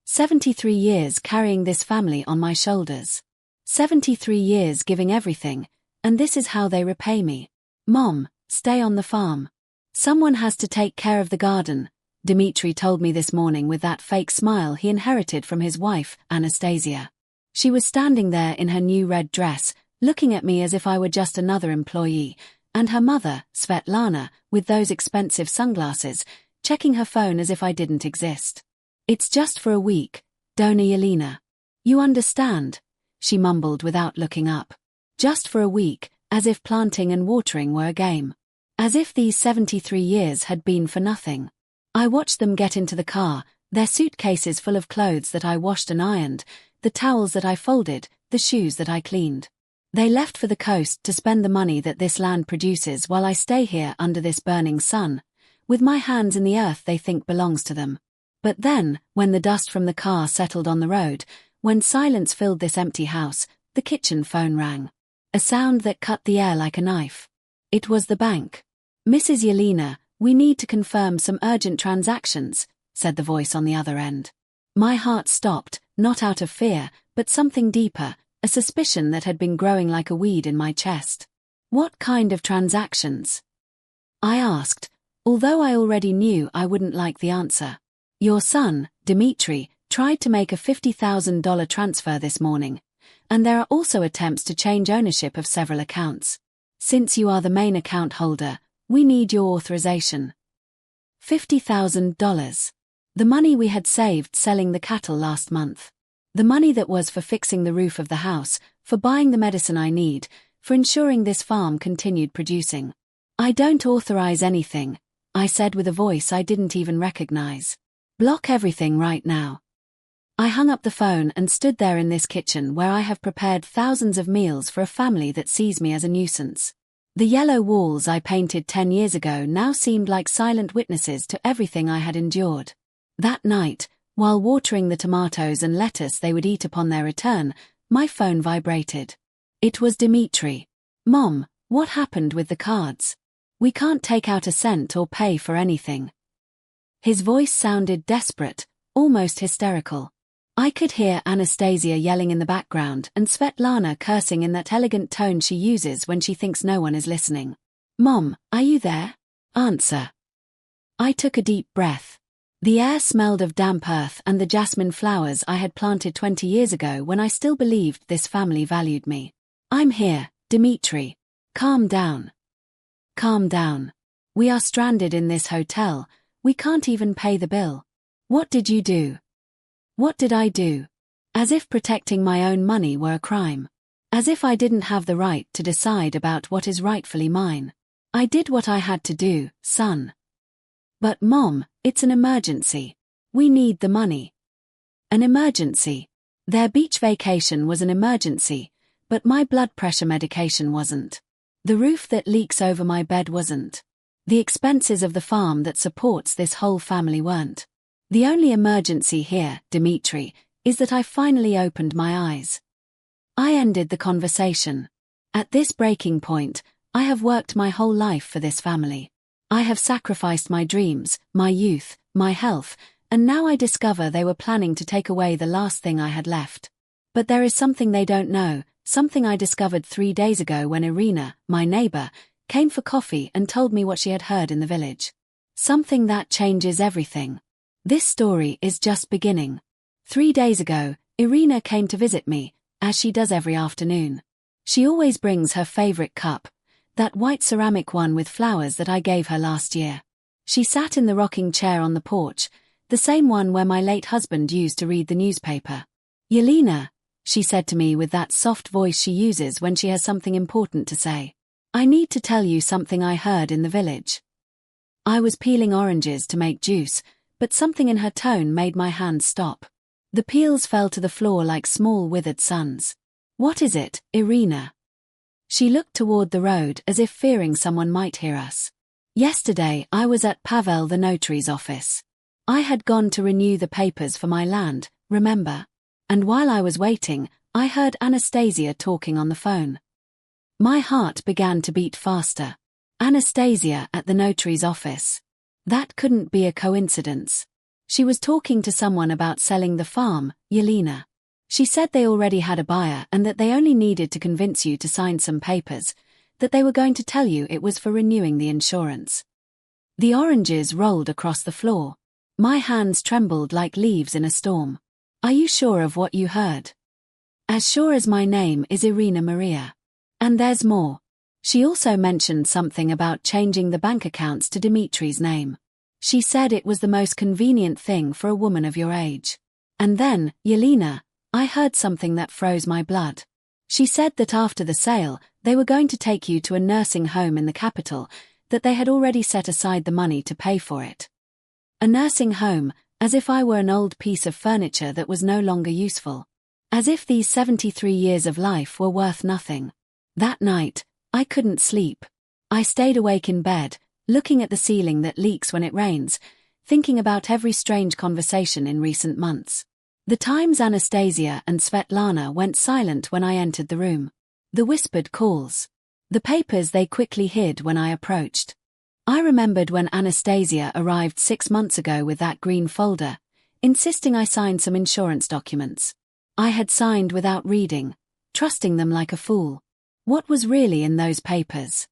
73 years carrying this family on my shoulders. 73 years giving everything, and this is how they repay me. Mom, stay on the farm. Someone has to take care of the garden, Dimitri told me this morning with that fake smile he inherited from his wife, Anastasia. She was standing there in her new red dress, looking at me as if I were just another employee, and her mother, Svetlana, with those expensive sunglasses, checking her phone as if I didn't exist. It's just for a week, Dona Yelena. You understand, she mumbled without looking up. Just for a week, as if planting and watering were a game. As if these 73 years had been for nothing. I watched them get into the car, their suitcases full of clothes that I washed and ironed, the towels that I folded, the shoes that I cleaned. They left for the coast to spend the money that this land produces while I stay here under this burning sun, with my hands in the earth they think belongs to them. But then, when the dust from the car settled on the road, when silence filled this empty house, the kitchen phone rang. A sound that cut the air like a knife. It was the bank. Mrs. Yelena, we need to confirm some urgent transactions, said the voice on the other end. My heart stopped, not out of fear, but something deeper, a suspicion that had been growing like a weed in my chest. What kind of transactions? I asked, although I already knew I wouldn't like the answer. Your son, Dimitri, tried to make a $50,000 transfer this morning, and there are also attempts to change ownership of several accounts. Since you are the main account holder, we need your authorization. $50,000. The money we had saved selling the cattle last month. The money that was for fixing the roof of the house, for buying the medicine I need, for ensuring this farm continued producing. I don't authorize anything, I said with a voice I didn't even recognize. Block everything right now. I hung up the phone and stood there in this kitchen where I have prepared thousands of meals for a family that sees me as a nuisance. The yellow walls I painted 10 years ago now seemed like silent witnesses to everything I had endured. That night, while watering the tomatoes and lettuce they would eat upon their return, my phone vibrated. It was Dimitri. Mom, what happened with the cards? We can't take out a cent or pay for anything. His voice sounded desperate, almost hysterical. I could hear Anastasia yelling in the background and Svetlana cursing in that elegant tone she uses when she thinks no one is listening. Mom, are you there? Answer. I took a deep breath. The air smelled of damp earth and the jasmine flowers I had planted 20 years ago when I still believed this family valued me. I'm here, Dimitri. Calm down. Calm down. We are stranded in this hotel. We can't even pay the bill. What did you do? What did I do? As if protecting my own money were a crime. As if I didn't have the right to decide about what is rightfully mine. I did what I had to do, son. But Mom, it's an emergency. We need the money. An emergency. Their beach vacation was an emergency, but my blood pressure medication wasn't. The roof that leaks over my bed wasn't. The expenses of the farm that supports this whole family weren't. The only emergency here, Dimitri, is that I finally opened my eyes. I ended the conversation. At this breaking point, I have worked my whole life for this family. I have sacrificed my dreams, my youth, my health, and now I discover they were planning to take away the last thing I had left. But there is something they don't know, something I discovered 3 days ago when Irina, my neighbor, came for coffee and told me what she had heard in the village. Something that changes everything. This story is just beginning. 3 days ago, Irina came to visit me, as she does every afternoon. She always brings her favorite cup, that white ceramic one with flowers that I gave her last year. She sat in the rocking chair on the porch, the same one where my late husband used to read the newspaper. Yelena, she said to me with that soft voice she uses when she has something important to say. I need to tell you something I heard in the village. I was peeling oranges to make juice, but something in her tone made my hands stop. The peels fell to the floor like small withered suns. What is it, Irina? She looked toward the road as if fearing someone might hear us. Yesterday I was at Pavel the notary's office. I had gone to renew the papers for my land, remember? And while I was waiting, I heard Anastasia talking on the phone. My heart began to beat faster. Anastasia at the notary's office. That couldn't be a coincidence. She was talking to someone about selling the farm, Yelena. She said they already had a buyer and that they only needed to convince you to sign some papers, that they were going to tell you it was for renewing the insurance. The oranges rolled across the floor. My hands trembled like leaves in a storm. Are you sure of what you heard? As sure as my name is Irina Maria. And there's more. She also mentioned something about changing the bank accounts to Dimitri's name. She said it was the most convenient thing for a woman of your age. And then, Yelena, I heard something that froze my blood. She said that after the sale, they were going to take you to a nursing home in the capital, that they had already set aside the money to pay for it. A nursing home, as if I were an old piece of furniture that was no longer useful. As if these 73 years of life were worth nothing. That night, I couldn't sleep. I stayed awake in bed, looking at the ceiling that leaks when it rains, thinking about every strange conversation in recent months. The times Anastasia and Svetlana went silent when I entered the room. The whispered calls. The papers they quickly hid when I approached. I remembered when Anastasia arrived 6 months ago with that green folder, insisting I sign some insurance documents. I had signed without reading, trusting them like a fool. What was really in those papers?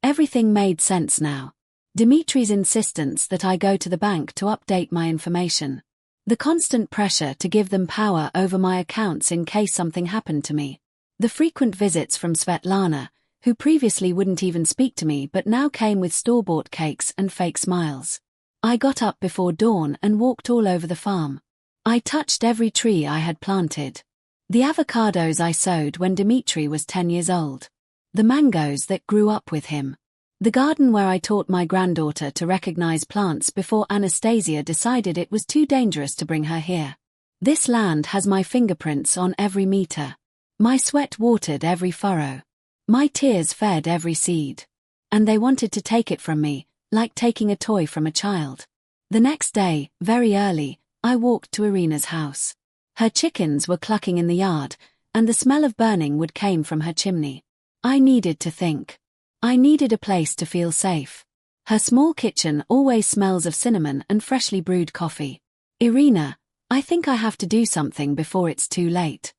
Everything made sense now. Dimitri's insistence that I go to the bank to update my information. The constant pressure to give them power over my accounts in case something happened to me. The frequent visits from Svetlana, who previously wouldn't even speak to me but now came with store-bought cakes and fake smiles. I got up before dawn and walked all over the farm. I touched every tree I had planted. The avocados I sowed when Dimitri was 10 years old. The mangoes that grew up with him. The garden where I taught my granddaughter to recognize plants before Anastasia decided it was too dangerous to bring her here. This land has my fingerprints on every meter. My sweat watered every furrow. My tears fed every seed. And they wanted to take it from me, like taking a toy from a child. The next day, very early, I walked to Irina's house. Her chickens were clucking in the yard, and the smell of burning wood came from her chimney. I needed to think. I needed a place to feel safe. Her small kitchen always smells of cinnamon and freshly brewed coffee. Irina, I think I have to do something before it's too late.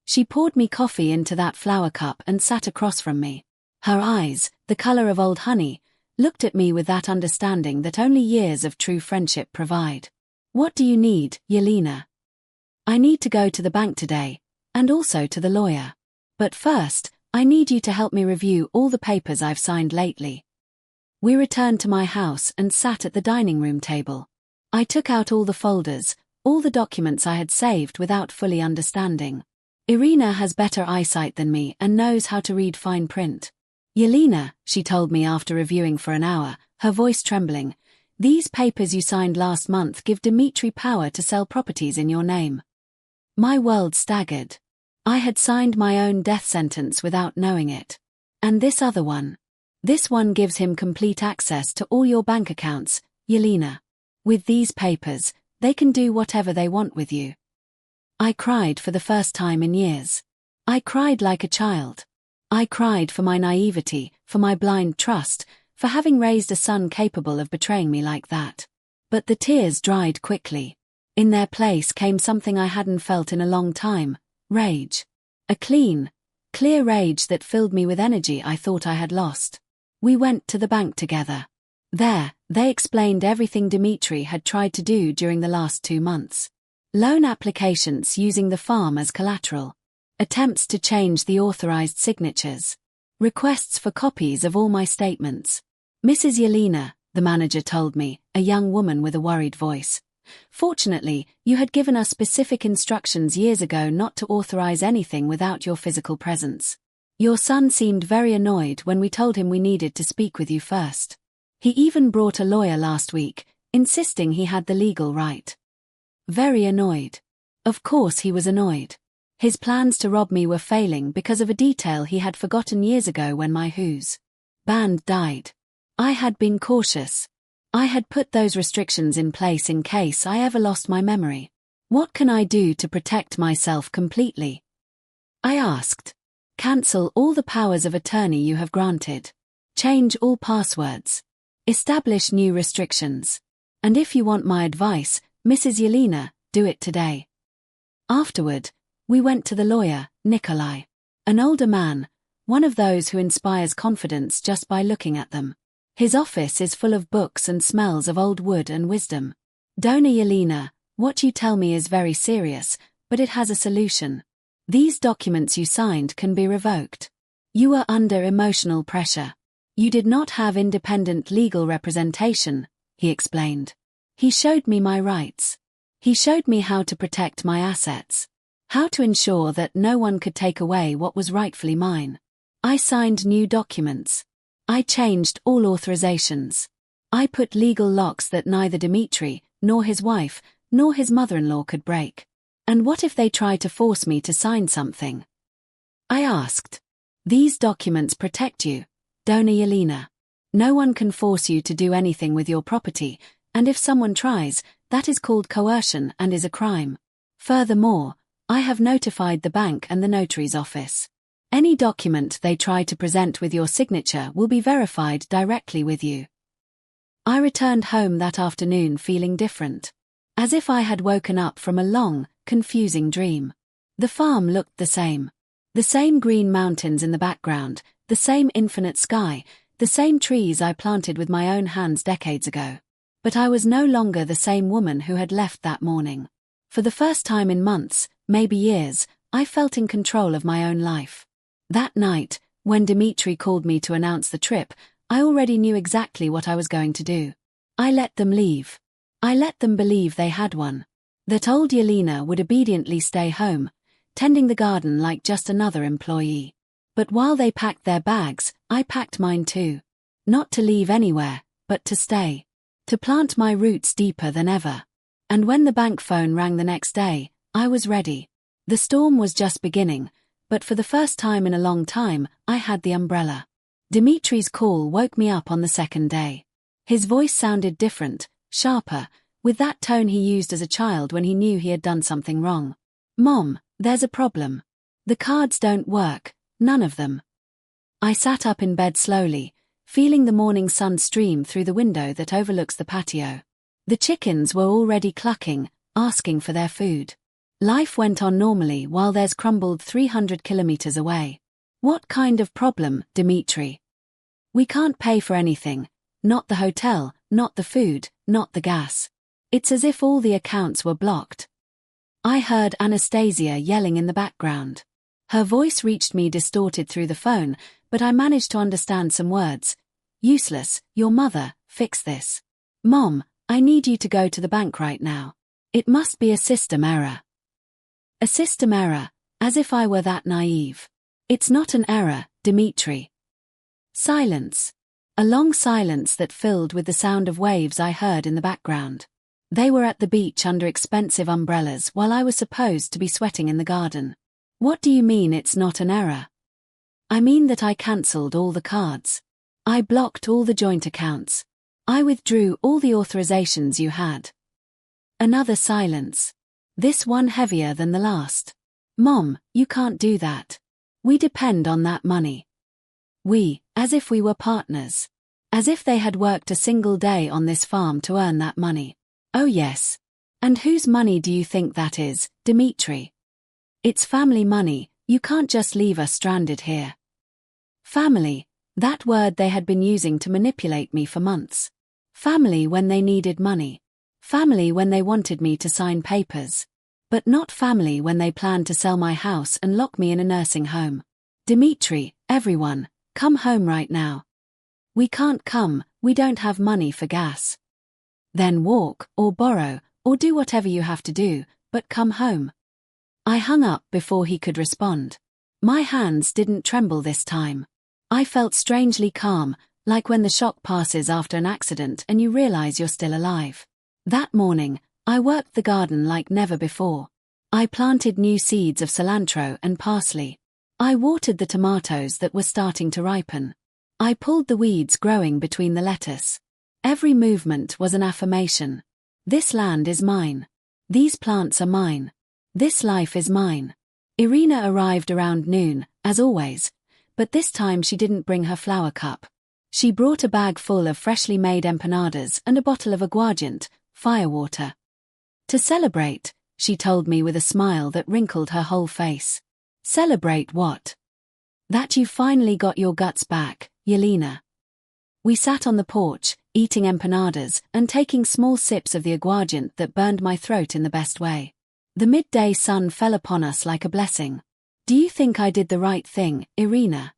She poured me coffee into that flower cup and sat across from me. Her eyes, the color of old honey, looked at me with that understanding that only years of true friendship provide. What do you need, Yelena? I need to go to the bank today, and also to the lawyer. But first, I need you to help me review all the papers I've signed lately. We returned to my house and sat at the dining room table. I took out all the folders, all the documents I had saved without fully understanding. Irina has better eyesight than me and knows how to read fine print. Yelena, she told me after reviewing for an hour, her voice trembling, these papers you signed last month give Dimitri power to sell properties in your name. My world staggered. I had signed my own death sentence without knowing it. And this other one. This one gives him complete access to all your bank accounts, Yelena. With these papers, they can do whatever they want with you. I cried for the first time in years. I cried like a child. I cried for my naivety, for my blind trust, for having raised a son capable of betraying me like that. But the tears dried quickly. In their place came something I hadn't felt in a long time, rage. A clean, clear rage that filled me with energy I thought I had lost. We went to the bank together. There, they explained everything Dimitri had tried to do during the last 2 months. Loan applications using the farm as collateral. Attempts to change the authorized signatures. Requests for copies of all my statements. Mrs. Yelena, the manager told me, a young woman with a worried voice. Fortunately, you had given us specific instructions years ago not to authorize anything without your physical presence. Your son seemed very annoyed when we told him we needed to speak with you first. He even brought a lawyer last week, insisting he had the legal right. Very annoyed. Of course he was annoyed. His plans to rob me were failing because of a detail he had forgotten years ago when my Who's band died. I had been cautious. I had put those restrictions in place in case I ever lost my memory. What can I do to protect myself completely? I asked. Cancel all the powers of attorney you have granted. Change all passwords. Establish new restrictions. And if you want my advice, Mrs. Yelena, do it today. Afterward, we went to the lawyer, Nikolai. An older man, one of those who inspires confidence just by looking at them. His office is full of books and smells of old wood and wisdom. Dona Yelena, what you tell me is very serious, but it has a solution. These documents you signed can be revoked. You were under emotional pressure. You did not have independent legal representation, he explained. He showed me my rights. He showed me how to protect my assets. How to ensure that no one could take away what was rightfully mine. I signed new documents. I changed all authorizations. I put legal locks that neither Dmitri, nor his wife, nor his mother-in-law could break. And what if they try to force me to sign something? I asked. These documents protect you, Dona Yelena. No one can force you to do anything with your property, and if someone tries, that is called coercion and is a crime. Furthermore, I have notified the bank and the notary's office. Any document they try to present with your signature will be verified directly with you. I returned home that afternoon feeling different. As if I had woken up from a long, confusing dream. The farm looked the same. The same green mountains in the background, the same infinite sky, the same trees I planted with my own hands decades ago. But I was no longer the same woman who had left that morning. For the first time in months, maybe years, I felt in control of my own life. That night, when Dmitri called me to announce the trip, I already knew exactly what I was going to do. I let them leave. I let them believe they had one. That old Yelena would obediently stay home, tending the garden like just another employee. But while they packed their bags, I packed mine too. Not to leave anywhere, but to stay. To plant my roots deeper than ever. And when the bank phone rang the next day, I was ready. The storm was just beginning, but for the first time in a long time, I had the umbrella. Dimitri's call woke me up on the second day. His voice sounded different, sharper, with that tone he used as a child when he knew he had done something wrong. Mom, there's a problem. The cards don't work, none of them. I sat up in bed slowly, feeling the morning sun stream through the window that overlooks the patio. The chickens were already clucking, asking for their food. Life went on normally while theirs crumbled 300 kilometers away. What kind of problem, Dmitri? We can't pay for anything, not the hotel, not the food, not the gas. It's as if all the accounts were blocked. I heard Anastasia yelling in the background. Her voice reached me distorted through the phone, but I managed to understand some words. Useless, your mother, fix this. Mom, I need you to go to the bank right now. It must be a system error. A system error, as if I were that naive. It's not an error, Dmitri. Silence. A long silence that filled with the sound of waves I heard in the background. They were at the beach under expensive umbrellas while I was supposed to be sweating in the garden. What do you mean it's not an error? I mean that I cancelled all the cards. I blocked all the joint accounts. I withdrew all the authorizations you had. Another silence. This one heavier than the last. Mom, you can't do that. We depend on that money. We, as if we were partners. As if they had worked a single day on this farm to earn that money. Oh yes. And whose money do you think that is, Dmitri? It's family money, you can't just leave us stranded here. Family, that word they had been using to manipulate me for months. Family when they needed money. Family when they wanted me to sign papers. But not family when they planned to sell my house and lock me in a nursing home. Dmitri, everyone, come home right now. We can't come, we don't have money for gas. Then walk, or borrow, or do whatever you have to do, but come home. I hung up before he could respond. My hands didn't tremble this time. I felt strangely calm, like when the shock passes after an accident and you realize you're still alive. That morning, I worked the garden like never before. I planted new seeds of cilantro and parsley. I watered the tomatoes that were starting to ripen. I pulled the weeds growing between the lettuce. Every movement was an affirmation. This land is mine. These plants are mine. This life is mine. Irina arrived around noon, as always, but this time she didn't bring her flower cup. She brought a bag full of freshly made empanadas and a bottle of aguardiente, firewater. To celebrate, she told me with a smile that wrinkled her whole face. Celebrate what? That you finally got your guts back, Yelena. We sat on the porch, eating empanadas and taking small sips of the aguardiente that burned my throat in the best way. The midday sun fell upon us like a blessing. Do you think I did the right thing, Irina?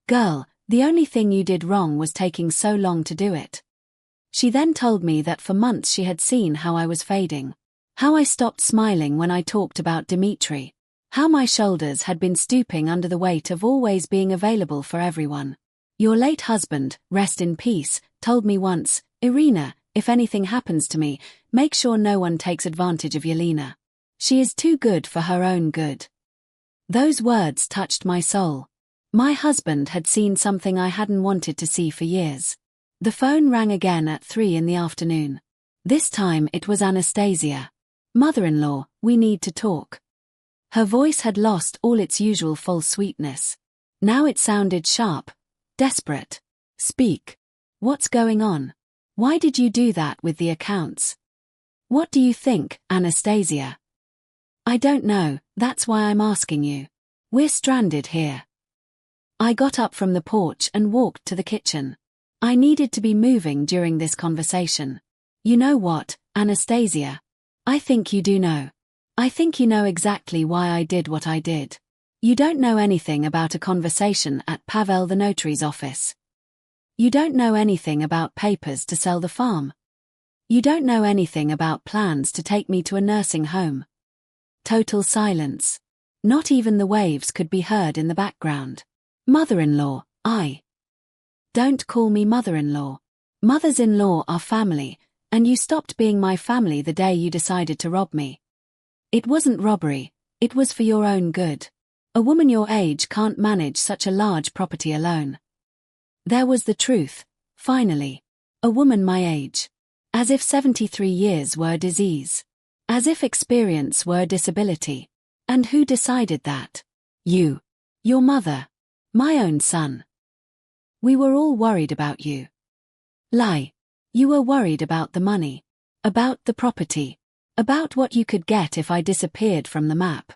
Girl, the only thing you did wrong was taking so long to do it. She then told me that for months she had seen how I was fading. How I stopped smiling when I talked about Dimitri. How my shoulders had been stooping under the weight of always being available for everyone. Your late husband, rest in peace, told me once, Irina, if anything happens to me, make sure no one takes advantage of Yelena. She is too good for her own good. Those words touched my soul. My husband had seen something I hadn't wanted to see for years. The phone rang again at 3 in the afternoon. This time it was Anastasia. Mother-in-law, we need to talk. Her voice had lost all its usual false sweetness. Now it sounded sharp, desperate. Speak. What's going on? Why did you do that with the accounts? What do you think, Anastasia? I don't know, that's why I'm asking you. We're stranded here. I got up from the porch and walked to the kitchen. I needed to be moving during this conversation. You know what, Anastasia? I think you do know. I think you know exactly why I did what I did. You don't know anything about a conversation at Pavel the notary's office. You don't know anything about papers to sell the farm. You don't know anything about plans to take me to a nursing home. Total silence. Not even the waves could be heard in the background. Mother-in-law, Don't call me mother-in-law. Mothers-in-law are family, and you stopped being my family the day you decided to rob me. It wasn't robbery, it was for your own good. A woman your age can't manage such a large property alone. There was the truth, finally. A woman my age. As if 73 years were a disease. As if experience were a disability. And who decided that? You. Your mother. My own son. We were all worried about you. Lie. You were worried about the money. About the property. About what you could get if I disappeared from the map.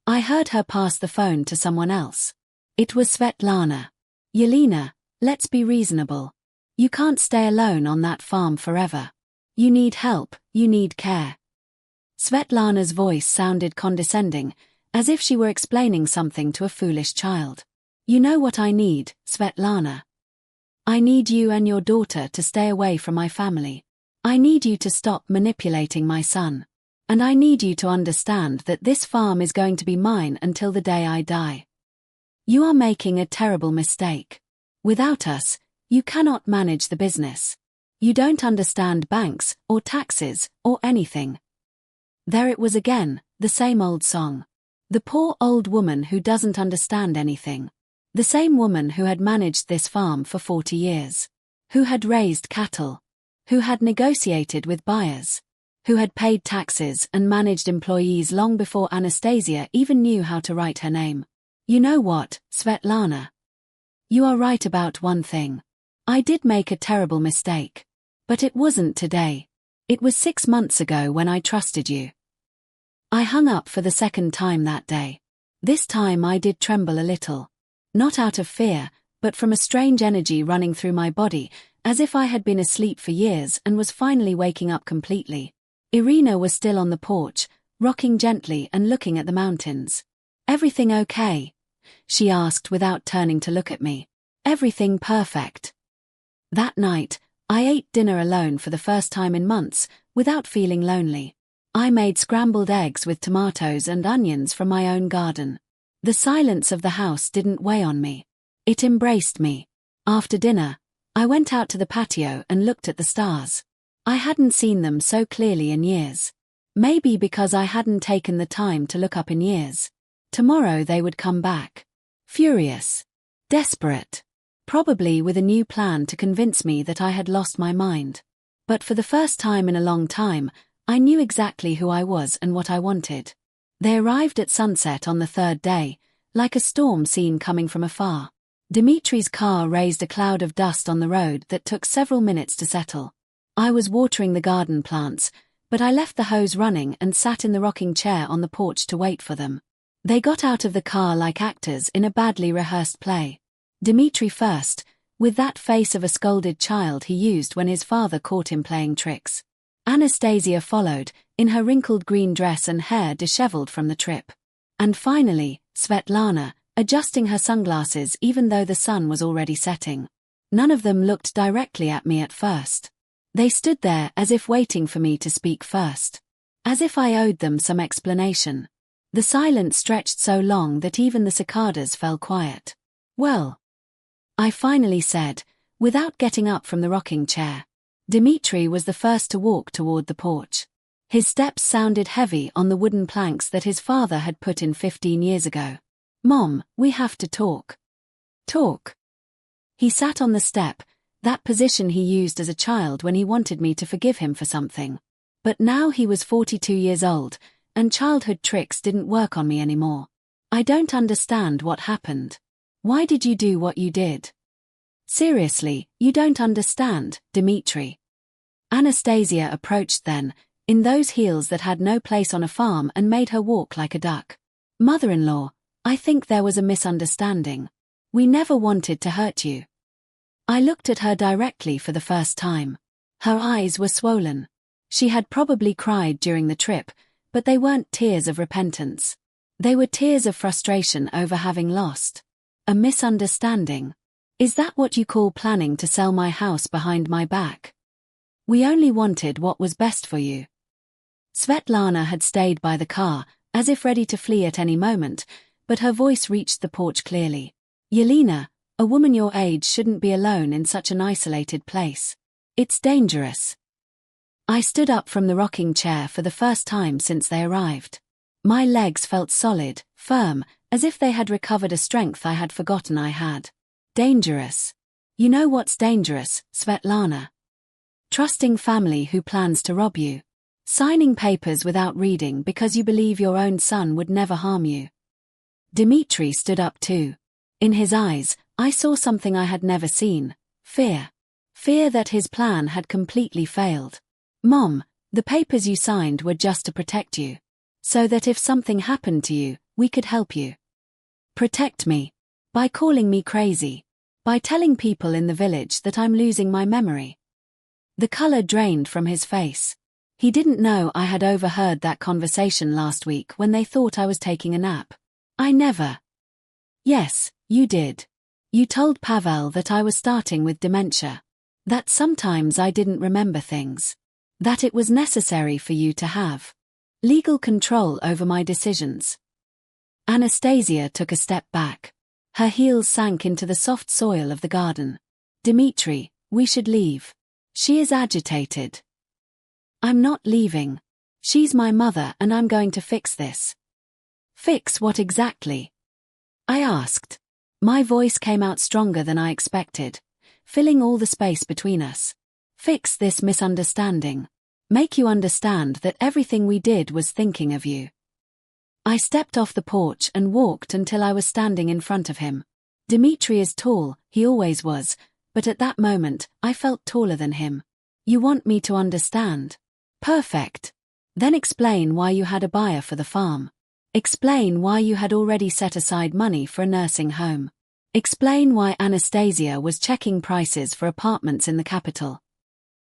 I heard her pass the phone to someone else. It was Svetlana. Yelena, let's be reasonable. You can't stay alone on that farm forever. You need help, you need care. Svetlana's voice sounded condescending, as if she were explaining something to a foolish child. You know what I need, Svetlana. I need you and your daughter to stay away from my family. I need you to stop manipulating my son. And I need you to understand that this farm is going to be mine until the day I die. You are making a terrible mistake. Without us, you cannot manage the business. You don't understand banks, or taxes, or anything. There it was again, the same old song. The poor old woman who doesn't understand anything. The same woman who had managed this farm for 40 years. Who had raised cattle. Who had negotiated with buyers. Who had paid taxes and managed employees long before Anastasia even knew how to write her name. You know what, Svetlana? You are right about one thing. I did make a terrible mistake. But it wasn't today. It was 6 months ago when I trusted you. I hung up for the second time that day. This time I did tremble a little. Not out of fear, but from a strange energy running through my body, as if I had been asleep for years and was finally waking up completely. Irina was still on the porch, rocking gently and looking at the mountains. Everything okay? She asked without turning to look at me. Everything perfect. That night, I ate dinner alone for the first time in months, without feeling lonely. I made scrambled eggs with tomatoes and onions from my own garden. The silence of the house didn't weigh on me. It embraced me. After dinner, I went out to the patio and looked at the stars. I hadn't seen them so clearly in years. Maybe because I hadn't taken the time to look up in years. Tomorrow they would come back. Furious. Desperate. Probably with a new plan to convince me that I had lost my mind. But for the first time in a long time, I knew exactly who I was and what I wanted. They arrived at sunset on the third day, like a storm seen coming from afar. Dimitri's car raised a cloud of dust on the road that took several minutes to settle. I was watering the garden plants, but I left the hose running and sat in the rocking chair on the porch to wait for them. They got out of the car like actors in a badly rehearsed play. Dimitri first, with that face of a scolded child he used when his father caught him playing tricks. Anastasia followed, in her wrinkled green dress and hair disheveled from the trip. And finally, Svetlana, adjusting her sunglasses even though the sun was already setting. None of them looked directly at me at first. They stood there as if waiting for me to speak first. As if I owed them some explanation. The silence stretched so long that even the cicadas fell quiet. "Well," I finally said, without getting up from the rocking chair. Dimitri was the first to walk toward the porch. His steps sounded heavy on the wooden planks that his father had put in 15 years ago. "Mom, we have to talk." "Talk?" He sat on the step, that position he used as a child when he wanted me to forgive him for something. But now he was 42 years old, and childhood tricks didn't work on me anymore. "I don't understand what happened. Why did you do what you did?" "Seriously, you don't understand, Dimitri." Anastasia approached then, in those heels that had no place on a farm and made her walk like a duck. "Mother-in-law, I think there was a misunderstanding. We never wanted to hurt you." I looked at her directly for the first time. Her eyes were swollen. She had probably cried during the trip, but they weren't tears of repentance. They were tears of frustration over having lost. "A misunderstanding? Is that what you call planning to sell my house behind my back? We only wanted what was best for you." Svetlana had stayed by the car, as if ready to flee at any moment, but her voice reached the porch clearly. "Yelena, a woman your age shouldn't be alone in such an isolated place. It's dangerous." I stood up from the rocking chair for the first time since they arrived. My legs felt solid, firm, as if they had recovered a strength I had forgotten I had. "Dangerous? You know what's dangerous, Svetlana? Trusting family who plans to rob you. Signing papers without reading because you believe your own son would never harm you." Dimitri stood up too. In his eyes, I saw something I had never seen: fear. Fear that his plan had completely failed. "Mom, the papers you signed were just to protect you. So that if something happened to you, we could help you." "Protect me? By calling me crazy? By telling people in the village that I'm losing my memory?" The color drained from his face. He didn't know I had overheard that conversation last week when they thought I was taking a nap. "I never." "Yes, you did. You told Pavel that I was starting with dementia. That sometimes I didn't remember things. That it was necessary for you to have legal control over my decisions." Anastasia took a step back. Her heels sank into the soft soil of the garden. "Dimitri, we should leave. She is agitated." "I'm not leaving. She's my mother and I'm going to fix this." "Fix what exactly?" I asked. My voice came out stronger than I expected, filling all the space between us. "Fix this misunderstanding. Make you understand that everything we did was thinking of you." I stepped off the porch and walked until I was standing in front of him. Dimitri is tall, he always was, but at that moment, I felt taller than him. "You want me to understand? Perfect. Then explain why you had a buyer for the farm. Explain why you had already set aside money for a nursing home. Explain why Anastasia was checking prices for apartments in the capital."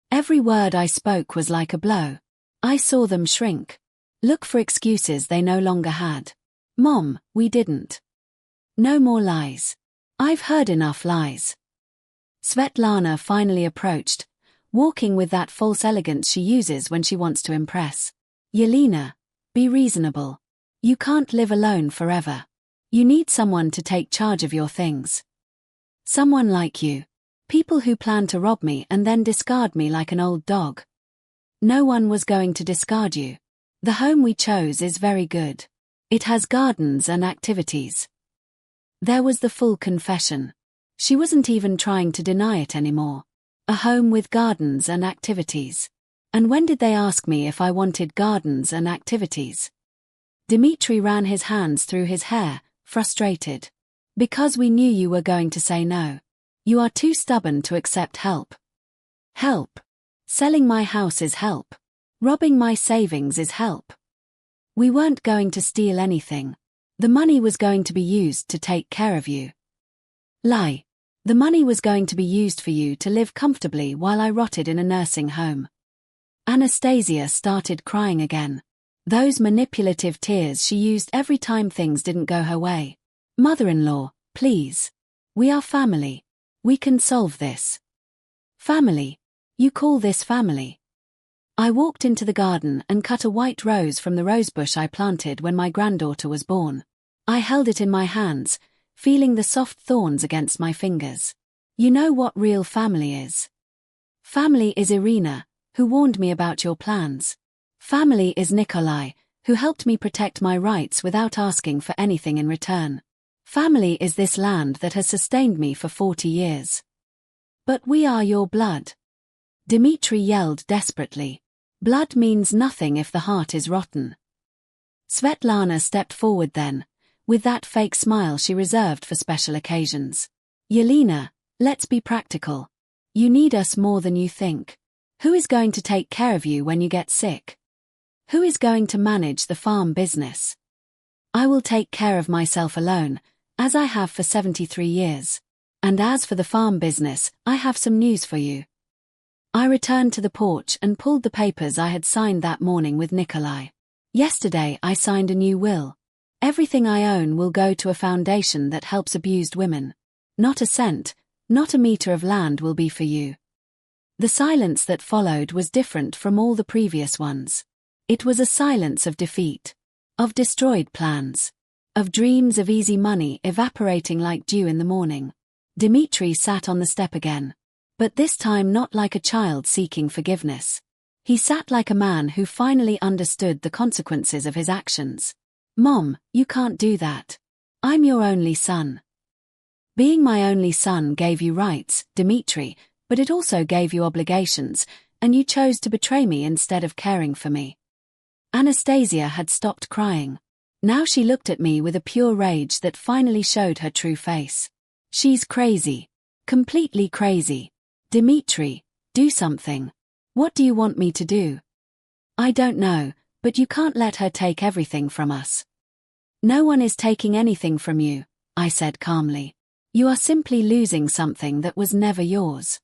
Every word I spoke was like a blow. I saw them shrink. Look for excuses they no longer had. "Mom, we didn't." "No more lies. I've heard enough lies." Svetlana finally approached, walking with that false elegance she uses when she wants to impress. "Yelena, be reasonable. You can't live alone forever. You need someone to take charge of your things. Someone like you. People who plan to rob me and then discard me like an old dog. No one was going to discard you. The home we chose is very good. It has gardens and activities." There was the full confession. She wasn't even trying to deny it anymore. A home with gardens and activities. And when did they ask me if I wanted gardens and activities? Dimitri ran his hands through his hair, frustrated. Because we knew you were going to say no. You are too stubborn to accept help. Help. Selling my house is help. Robbing my savings is help. We weren't going to steal anything. The money was going to be used to take care of you. Lie. The money was going to be used for you to live comfortably while I rotted in a nursing home. Anastasia started crying again. Those manipulative tears she used every time things didn't go her way. Mother-in-law, please. We are family. We can solve this. Family? You call this family? I walked into the garden and cut a white rose from the rosebush I planted when my granddaughter was born. I held it in my hands, feeling the soft thorns against my fingers. You know what real family is? Family is Irina, who warned me about your plans. Family is Nikolai, who helped me protect my rights without asking for anything in return. Family is this land that has sustained me for 40 years. But we are your blood. Dmitri yelled desperately. Blood means nothing if the heart is rotten. Svetlana stepped forward then, with that fake smile she reserved for special occasions. Yelena, let's be practical. You need us more than you think. Who is going to take care of you when you get sick? Who is going to manage the farm business? I will take care of myself alone, as I have for 73 years. And as for the farm business, I have some news for you. I returned to the porch and pulled the papers I had signed that morning with Nikolai. Yesterday I signed a new will. Everything I own will go to a foundation that helps abused women. Not a cent, not a meter of land will be for you. The silence that followed was different from all the previous ones. It was a silence of defeat, of destroyed plans, of dreams of easy money evaporating like dew in the morning. Dmitri sat on the step again. But this time not like a child seeking forgiveness. He sat like a man who finally understood the consequences of his actions. Mom, you can't do that. I'm your only son. Being my only son gave you rights, Dmitri, but it also gave you obligations, and you chose to betray me instead of caring for me. Anastasia had stopped crying. Now she looked at me with a pure rage that finally showed her true face. She's crazy. Completely crazy. Dmitri, do something. What do you want me to do? I don't know, but you can't let her take everything from us. No one is taking anything from you, I said calmly. You are simply losing something that was never yours.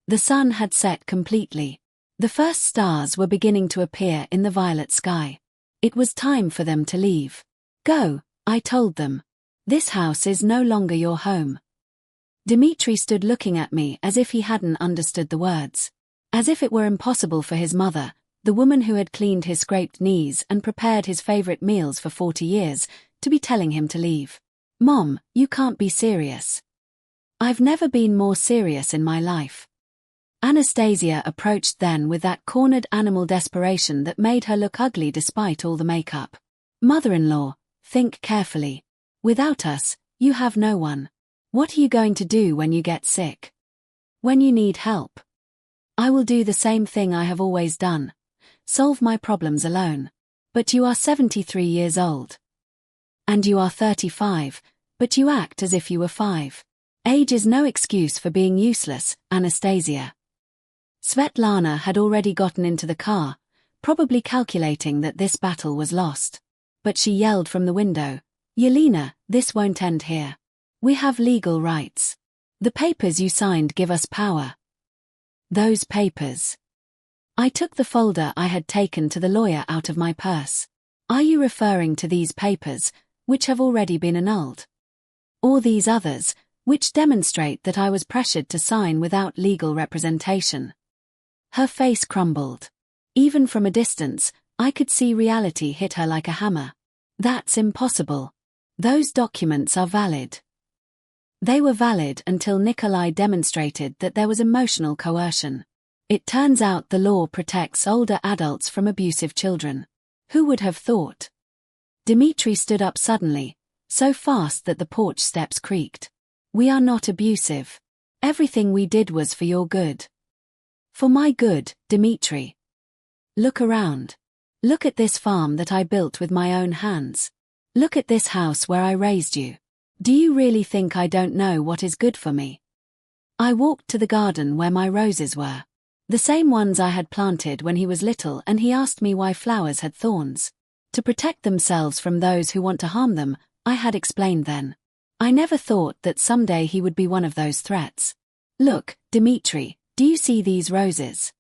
The sun had set completely. The first stars were beginning to appear in the violet sky. It was time for them to leave. Go, I told them. This house is no longer your home. Dmitri stood looking at me as if he hadn't understood the words. As if it were impossible for his mother, the woman who had cleaned his scraped knees and prepared his favorite meals for 40 years, to be telling him to leave. Mom, you can't be serious. I've never been more serious in my life. Anastasia approached then with that cornered animal desperation that made her look ugly despite all the makeup. Mother-in-law, think carefully. Without us, you have no one. What are you going to do when you get sick? When you need help? I will do the same thing I have always done. Solve my problems alone. But you are 73 years old. And you are 35, but you act as if you were 5. Age is no excuse for being useless, Anastasia. Svetlana had already gotten into the car, probably calculating that this battle was lost. But she yelled from the window, Yelena, this won't end here. We have legal rights. The papers you signed give us power. Those papers. I took the folder I had taken to the lawyer out of my purse. Are you referring to these papers, which have already been annulled? Or these others, which demonstrate that I was pressured to sign without legal representation? Her face crumbled. Even from a distance, I could see reality hit her like a hammer. That's impossible. Those documents are valid. They were valid until Nikolai demonstrated that there was emotional coercion. It turns out the law protects older adults from abusive children. Who would have thought? Dmitri stood up suddenly, so fast that the porch steps creaked. We are not abusive. Everything we did was for your good. For my good, Dmitri. Look around. Look at this farm that I built with my own hands. Look at this house where I raised you. Do you really think I don't know what is good for me? I walked to the garden where my roses were. The same ones I had planted when he was little, and he asked me why flowers had thorns. To protect themselves from those who want to harm them, I had explained then. I never thought that someday he would be one of those threats. Look, Dimitri, do you see these roses?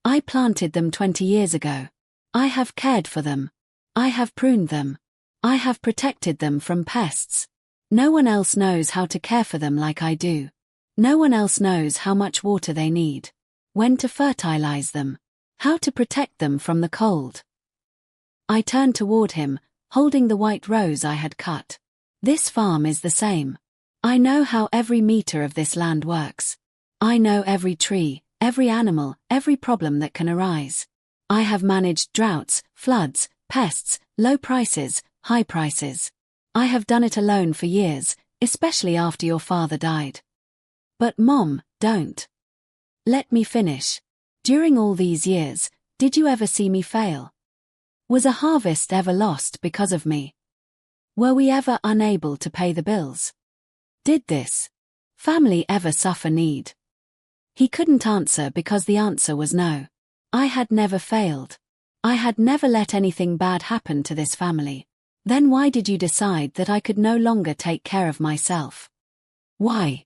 I planted them 20 years ago. I have cared for them. I have pruned them. I have protected them from pests. No one else knows how to care for them like I do. No one else knows how much water they need, when to fertilize them, how to protect them from the cold. I turned toward him, holding the white rose I had cut. This farm is the same. I know how every meter of this land works. I know every tree, every animal, every problem that can arise. I have managed droughts, floods, pests, low prices, high prices. I have done it alone for years, especially after your father died. But Mom, don't. Let me finish. During all these years, did you ever see me fail? Was a harvest ever lost because of me? Were we ever unable to pay the bills? Did this family ever suffer need? He couldn't answer because the answer was no. I had never failed. I had never let anything bad happen to this family. Then why did you decide that I could no longer take care of myself? Why?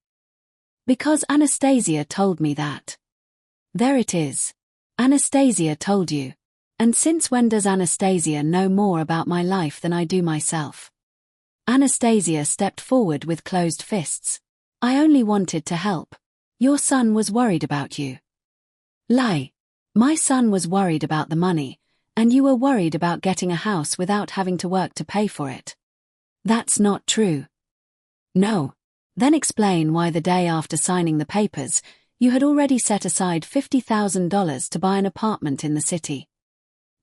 Because Anastasia told me that. There it is. Anastasia told you. And since when does Anastasia know more about my life than I do myself? Anastasia stepped forward with closed fists. I only wanted to help. Your son was worried about you. Lie. My son was worried about the money, and you were worried about getting a house without having to work to pay for it. That's not true. No. Then explain why the day after signing the papers, you had already set aside $50,000 to buy an apartment in the city.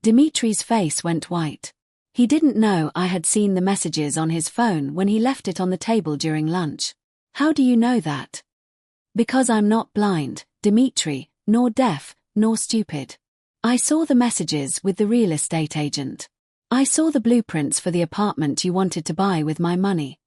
Dimitri's face went white. He didn't know I had seen the messages on his phone when he left it on the table during lunch. How do you know that? Because I'm not blind, Dimitri, nor deaf, nor stupid. I saw the messages with the real estate agent. I saw the blueprints for the apartment you wanted to buy with my money.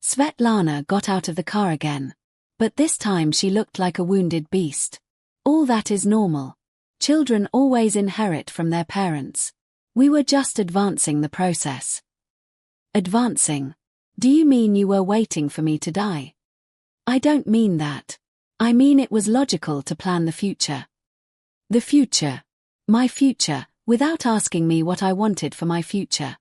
Svetlana got out of the car again. But this time she looked like a wounded beast. All that is normal. Children always inherit from their parents. We were just advancing the process. Advancing? Do you mean you were waiting for me to die? I don't mean that. I mean it was logical to plan the future. The future. My future, without asking me what I wanted for my future.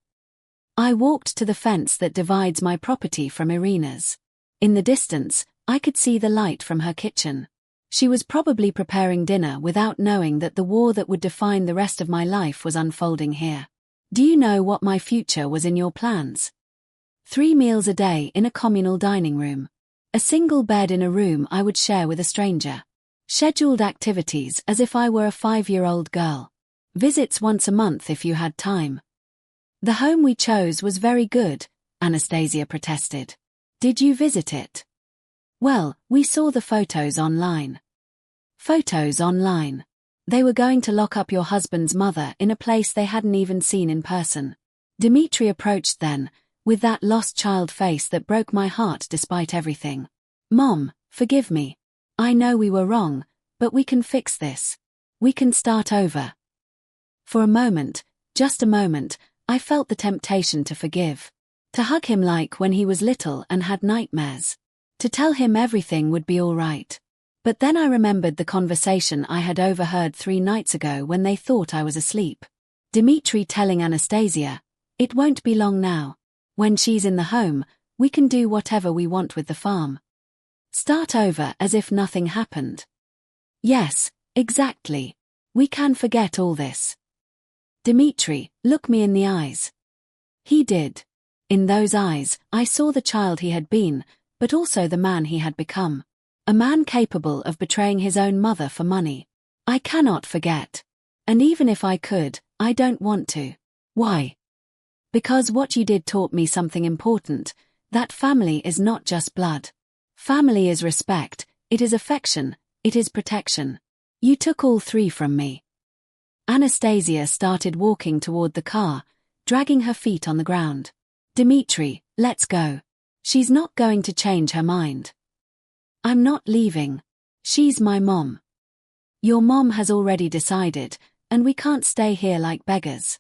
I walked to the fence that divides my property from Irina's. In the distance, I could see the light from her kitchen. She was probably preparing dinner without knowing that the war that would define the rest of my life was unfolding here. Do you know what my future was in your plans? 3 meals a day in a communal dining room. A single bed in a room I would share with a stranger. Scheduled activities as if I were a 5-year-old girl. Visits once a month if you had time. The home we chose was very good, Anastasia protested. Did you visit it? Well, we saw the photos online. Photos online. They were going to lock up your husband's mother in a place they hadn't even seen in person. Dimitri approached then, with that lost child face that broke my heart despite everything. Mom, forgive me. I know we were wrong, but we can fix this. We can start over. For a moment, just a moment, I felt the temptation to forgive. To hug him like when he was little and had nightmares. To tell him everything would be all right. But then I remembered the conversation I had overheard 3 nights ago when they thought I was asleep. Dimitri telling Anastasia, "It won't be long now. When she's in the home, we can do whatever we want with the farm. Start over as if nothing happened." Yes, exactly. We can forget all this. Dimitri, look me in the eyes. He did. In those eyes, I saw the child he had been, but also the man he had become. A man capable of betraying his own mother for money. I cannot forget. And even if I could, I don't want to. Why? Because what you did taught me something important, that family is not just blood. Family is respect, it is affection, it is protection. You took all 3 from me. Anastasia started walking toward the car, dragging her feet on the ground. Dimitri, let's go. She's not going to change her mind. I'm not leaving. She's my mom. Your mom has already decided, and we can't stay here like beggars.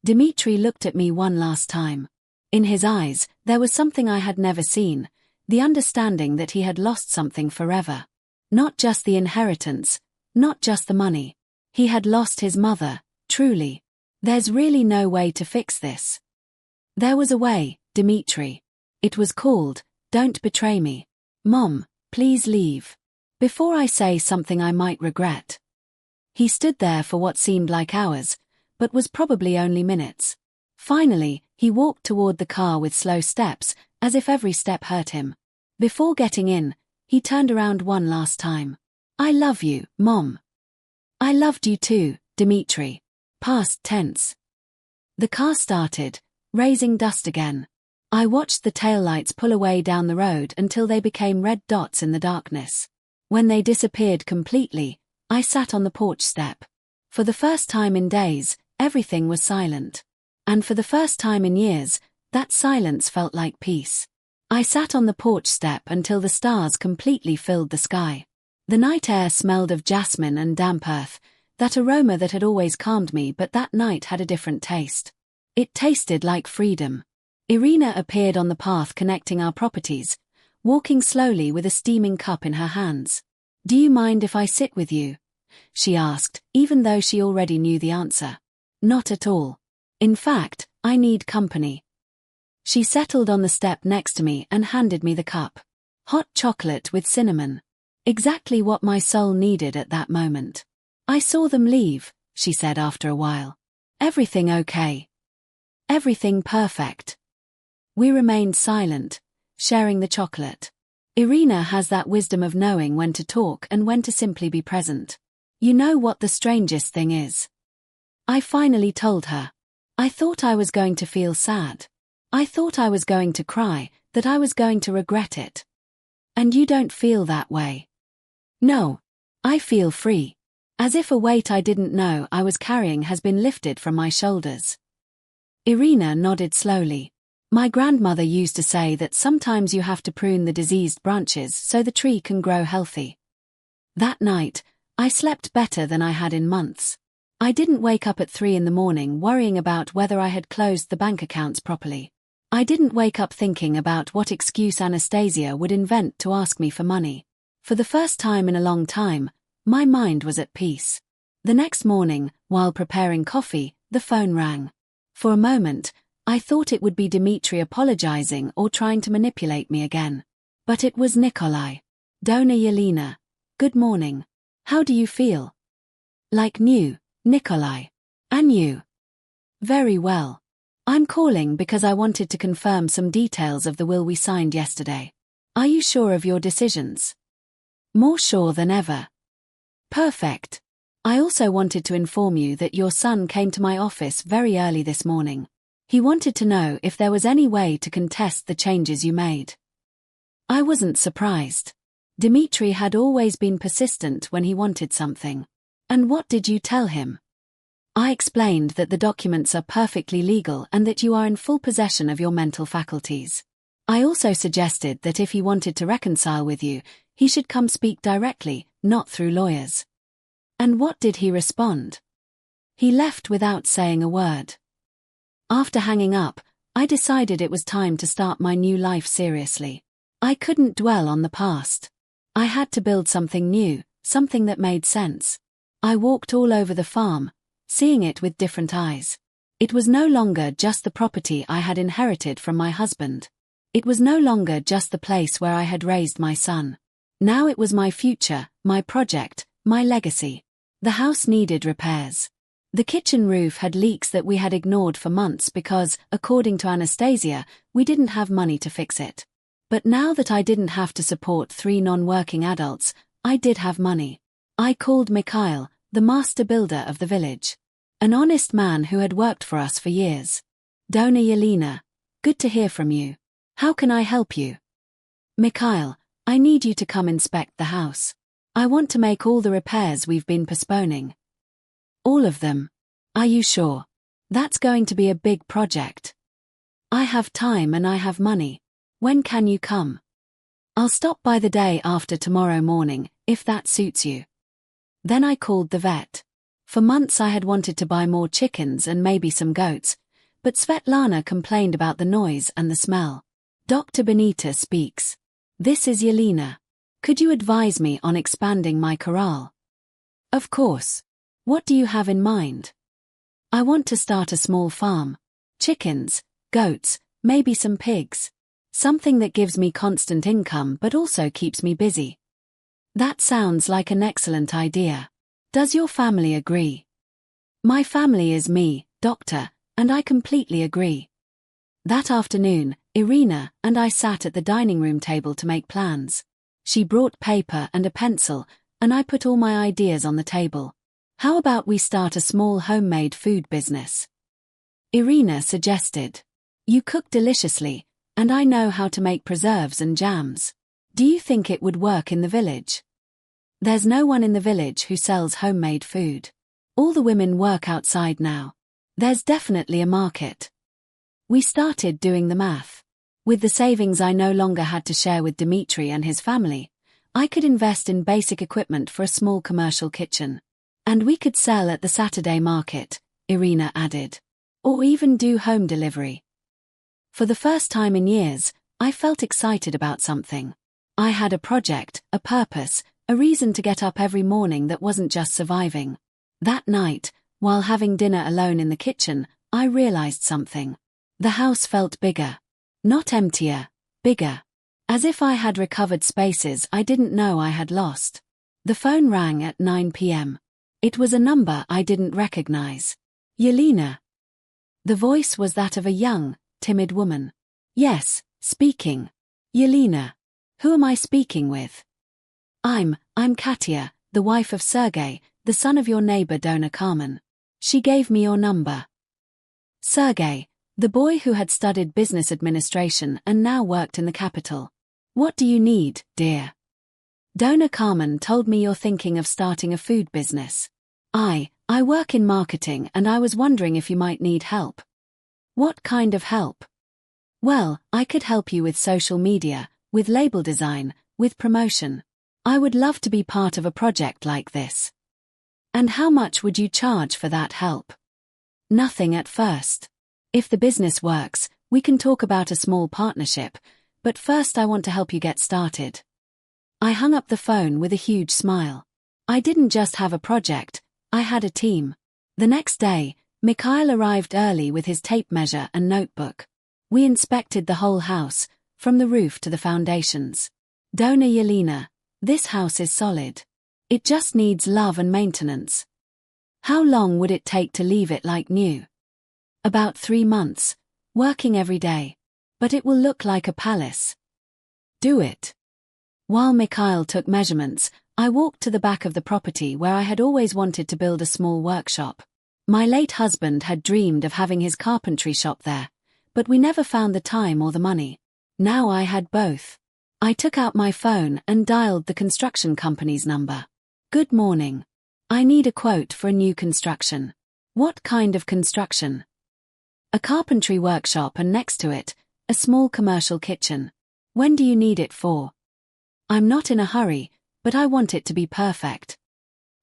Dimitri looked at me one last time. In his eyes, there was something I had never seen, the understanding that he had lost something forever. Not just the inheritance, not just the money. He had lost his mother, truly. There's really no way to fix this. There was a way, Dimitri. It was called, Don't Betray Me. Mom, please leave. Before I say something I might regret. He stood there for what seemed like hours, but was probably only minutes. Finally, he walked toward the car with slow steps, as if every step hurt him. Before getting in, he turned around one last time. I love you, Mom. I loved you too, Dimitri. Past tense. The car started, raising dust again. I watched the taillights pull away down the road until they became red dots in the darkness. When they disappeared completely, I sat on the porch step. For the first time in days, everything was silent. And for the first time in years, that silence felt like peace. I sat on the porch step until the stars completely filled the sky. The night air smelled of jasmine and damp earth, that aroma that had always calmed me, but that night had a different taste. It tasted like freedom. Irina appeared on the path connecting our properties, walking slowly with a steaming cup in her hands. Do you mind if I sit with you? She asked, even though she already knew the answer. Not at all. In fact, I need company. She settled on the step next to me and handed me the cup. Hot chocolate with cinnamon. Exactly what my soul needed at that moment. I saw them leave, she said after a while. Everything okay? Everything perfect. We remained silent, sharing the chocolate. Irina has that wisdom of knowing when to talk and when to simply be present. You know what the strangest thing is? I finally told her. I thought I was going to feel sad. I thought I was going to cry, that I was going to regret it. And you don't feel that way. No. I feel free. As if a weight I didn't know I was carrying has been lifted from my shoulders. Irina nodded slowly. My grandmother used to say that sometimes you have to prune the diseased branches so the tree can grow healthy. That night, I slept better than I had in months. I didn't wake up at 3 in the morning worrying about whether I had closed the bank accounts properly. I didn't wake up thinking about what excuse Anastasia would invent to ask me for money. For the first time in a long time, my mind was at peace. The next morning, while preparing coffee, the phone rang. For a moment, I thought it would be Dimitri apologizing or trying to manipulate me again. But it was Nikolai. Dona Yelena. Good morning. How do you feel? Like new, Nikolai. And you? Very well. I'm calling because I wanted to confirm some details of the will we signed yesterday. Are you sure of your decisions? More sure than ever. Perfect. I also wanted to inform you that your son came to my office very early this morning. He wanted to know if there was any way to contest the changes you made. I wasn't surprised. Dimitri had always been persistent when he wanted something. And what did you tell him? I explained that the documents are perfectly legal and that you are in full possession of your mental faculties. I also suggested that if he wanted to reconcile with you, he should come speak directly, not through lawyers. And what did he respond? He left without saying a word. After hanging up, I decided it was time to start my new life seriously. I couldn't dwell on the past. I had to build something new, something that made sense. I walked all over the farm, seeing it with different eyes. It was no longer just the property I had inherited from my husband. It was no longer just the place where I had raised my son. Now it was my future, my project, my legacy. The house needed repairs. The kitchen roof had leaks that we had ignored for months because, according to Anastasia, we didn't have money to fix it. But now that I didn't have to support 3 non-working adults, I did have money. I called Mikhail, the master builder of the village. An honest man who had worked for us for years. Dona Yelena, good to hear from you. How can I help you? Mikhail, I need you to come inspect the house. I want to make all the repairs we've been postponing. All of them. Are you sure? That's going to be a big project. I have time and I have money. When can you come? I'll stop by the day after tomorrow morning, if that suits you. Then I called the vet. For months I had wanted to buy more chickens and maybe some goats, but Svetlana complained about the noise and the smell. Dr. Benita speaks. This is Yelena. Could you advise me on expanding my corral? Of course. What do you have in mind? I want to start a small farm. Chickens, goats, maybe some pigs. Something that gives me constant income but also keeps me busy. That sounds like an excellent idea. Does your family agree? My family is me, doctor, and I completely agree. That afternoon, Irina and I sat at the dining room table to make plans. She brought paper and a pencil, and I put all my ideas on the table. How about we start a small homemade food business? Irina suggested. You cook deliciously, and I know how to make preserves and jams. Do you think it would work in the village? There's no one in the village who sells homemade food. All the women work outside now. There's definitely a market. We started doing the math. With the savings I no longer had to share with Dmitry and his family, I could invest in basic equipment for a small commercial kitchen. And we could sell at the Saturday market, Irina added. Or even do home delivery. For the first time in years, I felt excited about something. I had a project, a purpose, a reason to get up every morning that wasn't just surviving. That night, while having dinner alone in the kitchen, I realized something. The house felt bigger. Not emptier, bigger. As if I had recovered spaces I didn't know I had lost. The phone rang at 9 p.m. It was a number I didn't recognize. Yelena. The voice was that of a young, timid woman. Yes, speaking. Yelena. Who am I speaking with? I'm Katya, the wife of Sergey, the son of your neighbor Dona Carmen. She gave me your number. Sergey, the boy who had studied business administration and now worked in the capital. What do you need, dear? Dona Carmen told me you're thinking of starting a food business. I work in marketing and I was wondering if you might need help. What kind of help? Well, I could help you with social media, with label design, with promotion. I would love to be part of a project like this. And how much would you charge for that help? Nothing at first. If the business works, we can talk about a small partnership, but first I want to help you get started. I hung up the phone with a huge smile. I didn't just have a project, I had a team. The next day, Mikhail arrived early with his tape measure and notebook. We inspected the whole house, from the roof to the foundations. Dona Yelena, this house is solid. It just needs love and maintenance. How long would it take to leave it like new? About 3 months, working every day. But it will look like a palace. Do it. While Mikhail took measurements, I walked to the back of the property where I had always wanted to build a small workshop. My late husband had dreamed of having his carpentry shop there, but we never found the time or the money. Now I had both. I took out my phone and dialed the construction company's number. Good morning. I need a quote for a new construction. What kind of construction? A carpentry workshop and next to it, a small commercial kitchen. When do you need it for? I'm not in a hurry, but I want it to be perfect.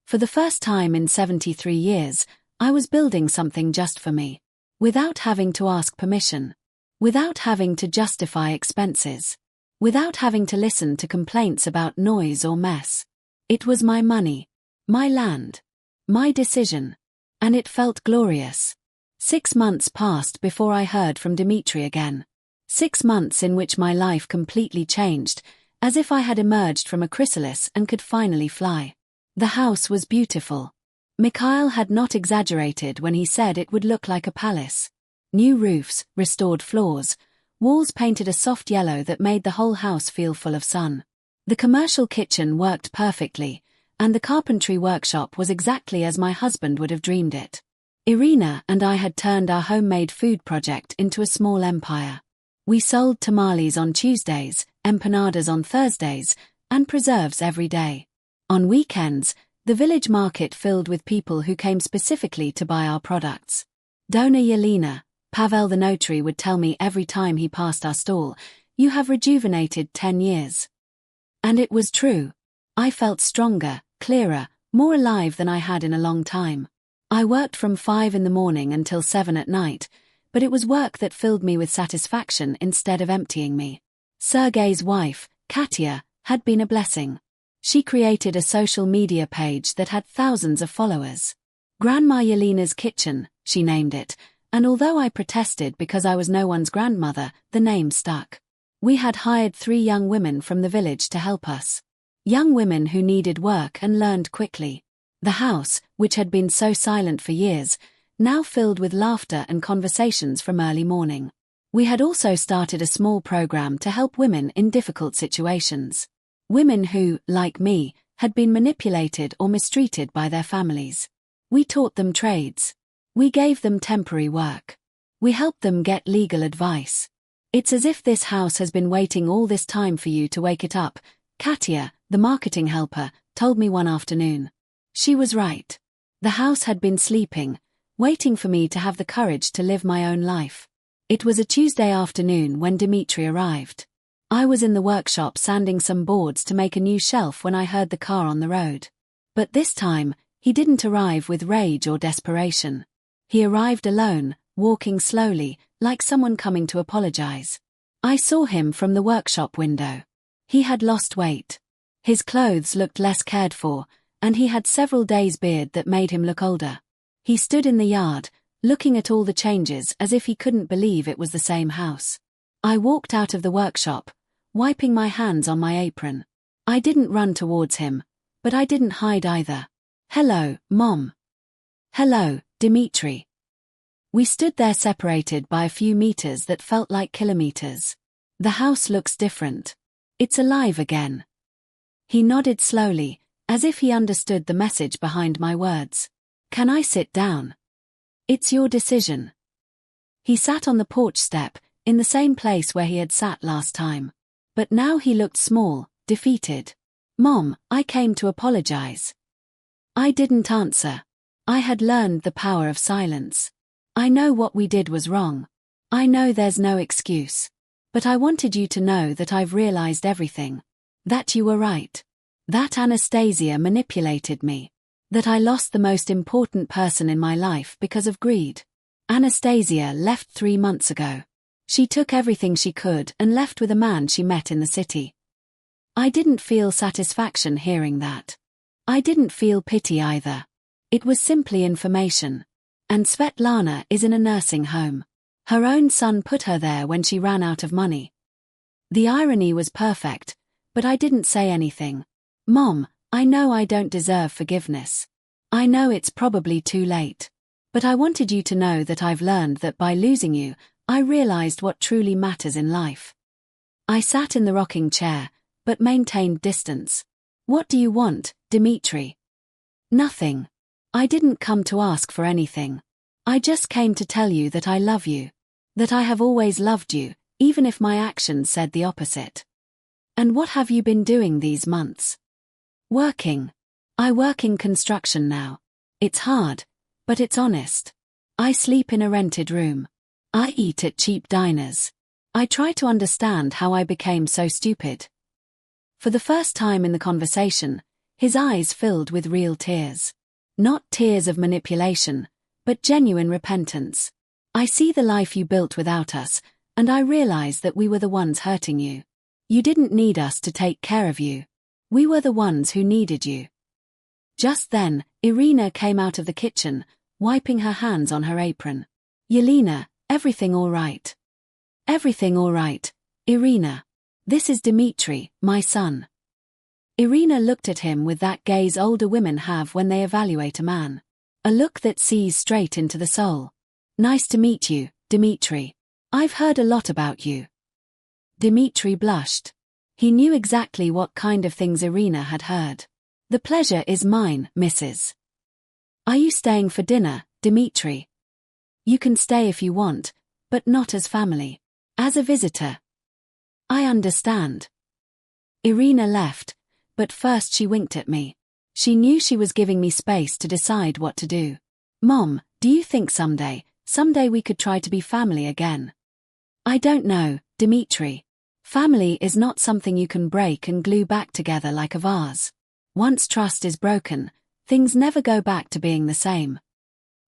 For the first time in 73 years, I was building something just for me. Without having to ask permission. Without having to justify expenses. Without having to listen to complaints about noise or mess. It was my money. My land. My decision. And it felt glorious. 6 months passed before I heard from Dmitry again. 6 months in which my life completely changed, as if I had emerged from a chrysalis and could finally fly. The house was beautiful. Mikhail had not exaggerated when he said it would look like a palace. New roofs, restored floors, walls painted a soft yellow that made the whole house feel full of sun. The commercial kitchen worked perfectly, and the carpentry workshop was exactly as my husband would have dreamed it. Irina and I had turned our homemade food project into a small empire. We sold tamales on Tuesdays, empanadas on Thursdays, and preserves every day. On weekends, the village market filled with people who came specifically to buy our products. Dona Yelena, Pavel the notary would tell me every time he passed our stall, "You have rejuvenated 10 years." And it was true. I felt stronger, clearer, more alive than I had in a long time. I worked from 5 in the morning until 7 at night, but it was work that filled me with satisfaction instead of emptying me. Sergei's wife, Katya, had been a blessing. She created a social media page that had thousands of followers. Grandma Yelena's Kitchen, she named it, and although I protested because I was no one's grandmother, the name stuck. We had hired 3 young women from the village to help us. Young women who needed work and learned quickly. The house, which had been so silent for years, now filled with laughter and conversations from early morning. We had also started a small program to help women in difficult situations. Women who, like me, had been manipulated or mistreated by their families. We taught them trades. We gave them temporary work. We helped them get legal advice. "It's as if this house has been waiting all this time for you to wake it up," Katya, the marketing helper, told me one afternoon. She was right. The house had been sleeping, waiting for me to have the courage to live my own life. It was a Tuesday afternoon when Dmitry arrived. I was in the workshop sanding some boards to make a new shelf when I heard the car on the road. But this time, he didn't arrive with rage or desperation. He arrived alone, walking slowly, like someone coming to apologize. I saw him from the workshop window. He had lost weight. His clothes looked less cared for, and he had several days' beard that made him look older. He stood in the yard, looking at all the changes as if he couldn't believe it was the same house. I walked out of the workshop, wiping my hands on my apron. I didn't run towards him, but I didn't hide either. "Hello, Mom." "Hello, Dmitry." We stood there separated by a few meters that felt like kilometers. "The house looks different. It's alive again." He nodded slowly, as if he understood the message behind my words. "Can I sit down?" "It's your decision." He sat on the porch step, in the same place where he had sat last time. But now he looked small, defeated. "Mom, I came to apologize." I didn't answer. I had learned the power of silence. I know what we did was wrong. I know there's no excuse. But I wanted you to know that I've realized everything. That you were right. That Anastasia manipulated me. That I lost the most important person in my life because of greed. Anastasia left 3 months ago. She took everything she could and left with a man she met in the city. I didn't feel satisfaction hearing that. I didn't feel pity either. It was simply information. And Svetlana is in a nursing home. Her own son put her there when she ran out of money. The irony was perfect, but I didn't say anything. "Mom, I know I don't deserve forgiveness. I know it's probably too late. But I wanted you to know that I've learned that by losing you, I realized what truly matters in life." I sat in the rocking chair, but maintained distance. "What do you want, Dmitry?" "Nothing. I didn't come to ask for anything. I just came to tell you that I love you. That I have always loved you, even if my actions said the opposite." "And what have you been doing these months?" "Working. I work in construction now. It's hard, but it's honest. I sleep in a rented room. I eat at cheap diners. I try to understand how I became so stupid." For the first time in the conversation, his eyes filled with real tears. Not tears of manipulation, but genuine repentance. "I see the life you built without us, and I realize that we were the ones hurting you. You didn't need us to take care of you. We were the ones who needed you." Just then, Irina came out of the kitchen, wiping her hands on her apron. "Yelena, everything all right?" "Everything all right, Irina. This is Dmitry, my son." Irina looked at him with that gaze older women have when they evaluate a man. A look that sees straight into the soul. "Nice to meet you, Dmitry. I've heard a lot about you." Dmitry blushed. He knew exactly what kind of things Irina had heard. "The pleasure is mine, Mrs. Are you staying for dinner, Dmitry?" "You can stay if you want, but not as family. As a visitor." "I understand." Irina left, but first she winked at me. She knew she was giving me space to decide what to do. "Mom, do you think someday we could try to be family again?" "I don't know, Dmitry. Family is not something you can break and glue back together like a vase. Once trust is broken, things never go back to being the same.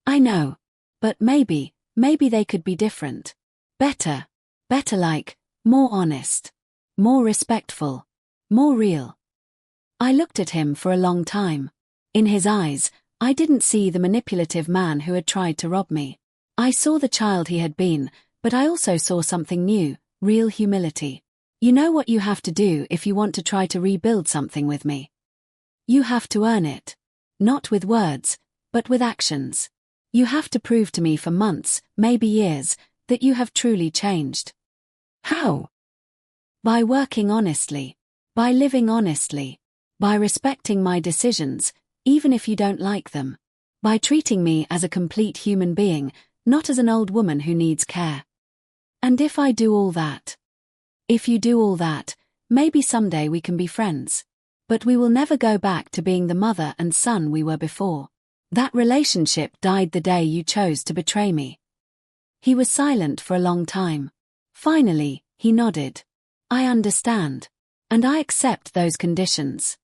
I know. But maybe they could be different. Better like, more honest. More respectful. More real. I looked at him for a long time. In his eyes, I didn't see the manipulative man who had tried to rob me. I saw the child he had been, but I also saw something new, real humility. You know what you have to do if you want to try to rebuild something with me? You have to earn it. Not with words, but with actions. You have to prove to me for months, maybe years, that you have truly changed. How? By working honestly. By living honestly. By respecting my decisions, even if you don't like them. By treating me as a complete human being, not as an old woman who needs care. And if I do all that? If you do all that, maybe someday we can be friends. But we will never go back to being the mother and son we were before. That relationship died the day you chose to betray me. He was silent for a long time. Finally, he nodded. I understand. And I accept those conditions.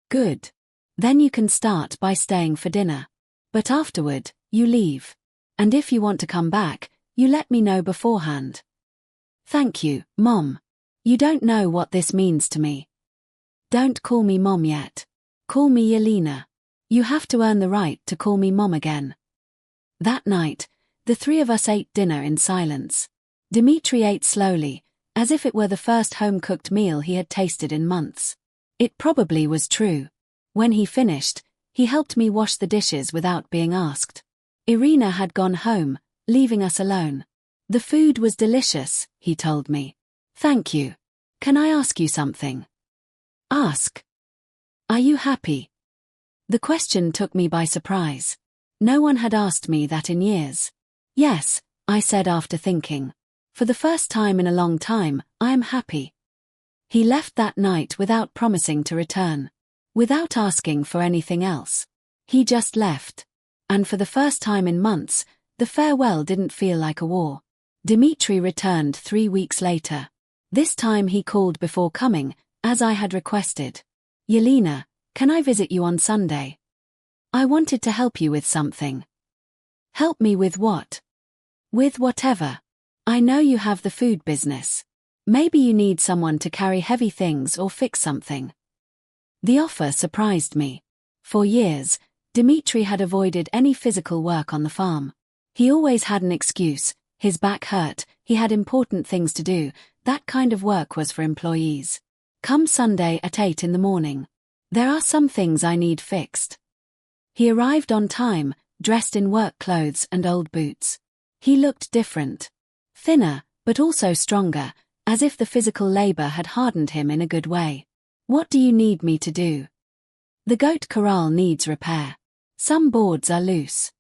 Good. Then you can start by staying for dinner. But afterward, you leave. And if you want to come back, you let me know beforehand. Thank you, Mom. You don't know what this means to me. Don't call me Mom yet. Call me Yelena. You have to earn the right to call me Mom again. That night, the three of us ate dinner in silence. Dmitri ate slowly, as if it were the first home-cooked meal he had tasted in months. It probably was true. When he finished, he helped me wash the dishes without being asked. Irina had gone home, leaving us alone. The food was delicious, he told me. Thank you. Can I ask you something? Ask. Are you happy? The question took me by surprise. No one had asked me that in years. Yes, I said after thinking. For the first time in a long time, I am happy. He left that night without promising to return. Without asking for anything else. He just left. And for the first time in months, the farewell didn't feel like a war. Dmitri returned 3 weeks later. This time he called before coming, as I had requested. Yelena, can I visit you on Sunday? I wanted to help you with something. Help me with what? With whatever. I know you have the food business. Maybe you need someone to carry heavy things or fix something. The offer surprised me. For years, Dmitri had avoided any physical work on the farm. He always had an excuse. His back hurt, he had important things to do. That kind of work was for employees. Come Sunday at 8 in the morning. There are some things I need fixed. He arrived on time, dressed in work clothes and old boots. He looked different. Thinner, but also stronger, as if the physical labor had hardened him in a good way. What do you need me to do? The goat corral needs repair. Some boards are loose.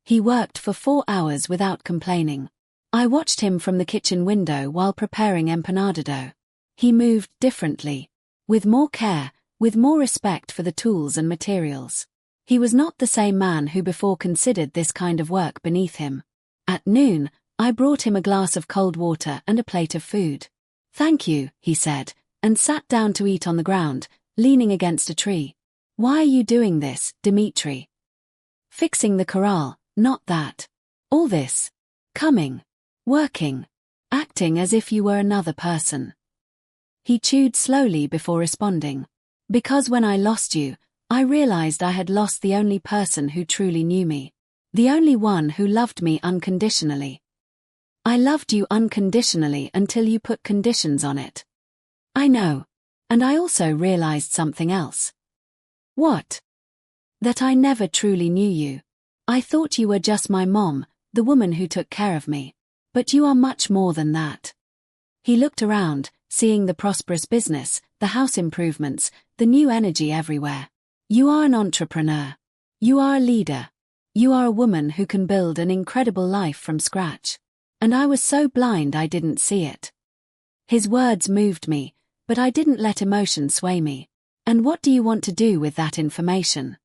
He worked for 4 hours without complaining. I watched him from the kitchen window while preparing empanada dough. He moved differently. With more care, with more respect for the tools and materials. He was not the same man who before considered this kind of work beneath him. At noon, I brought him a glass of cold water and a plate of food. Thank you, he said, and sat down to eat on the ground, leaning against a tree. Why are you doing this, Dmitri? Fixing the corral, not that. All this. Coming. Working. Acting as if you were another person. He chewed slowly before responding. Because when I lost you, I realized I had lost the only person who truly knew me. The only one who loved me unconditionally. I loved you unconditionally until you put conditions on it. I know. And I also realized something else. What? That I never truly knew you. I thought you were just my mom, the woman who took care of me. But you are much more than that. He looked around, seeing the prosperous business, the house improvements, the new energy everywhere. You are an entrepreneur. You are a leader. You are a woman who can build an incredible life from scratch. And I was so blind I didn't see it. His words moved me, but I didn't let emotion sway me. And what do you want to do with that information?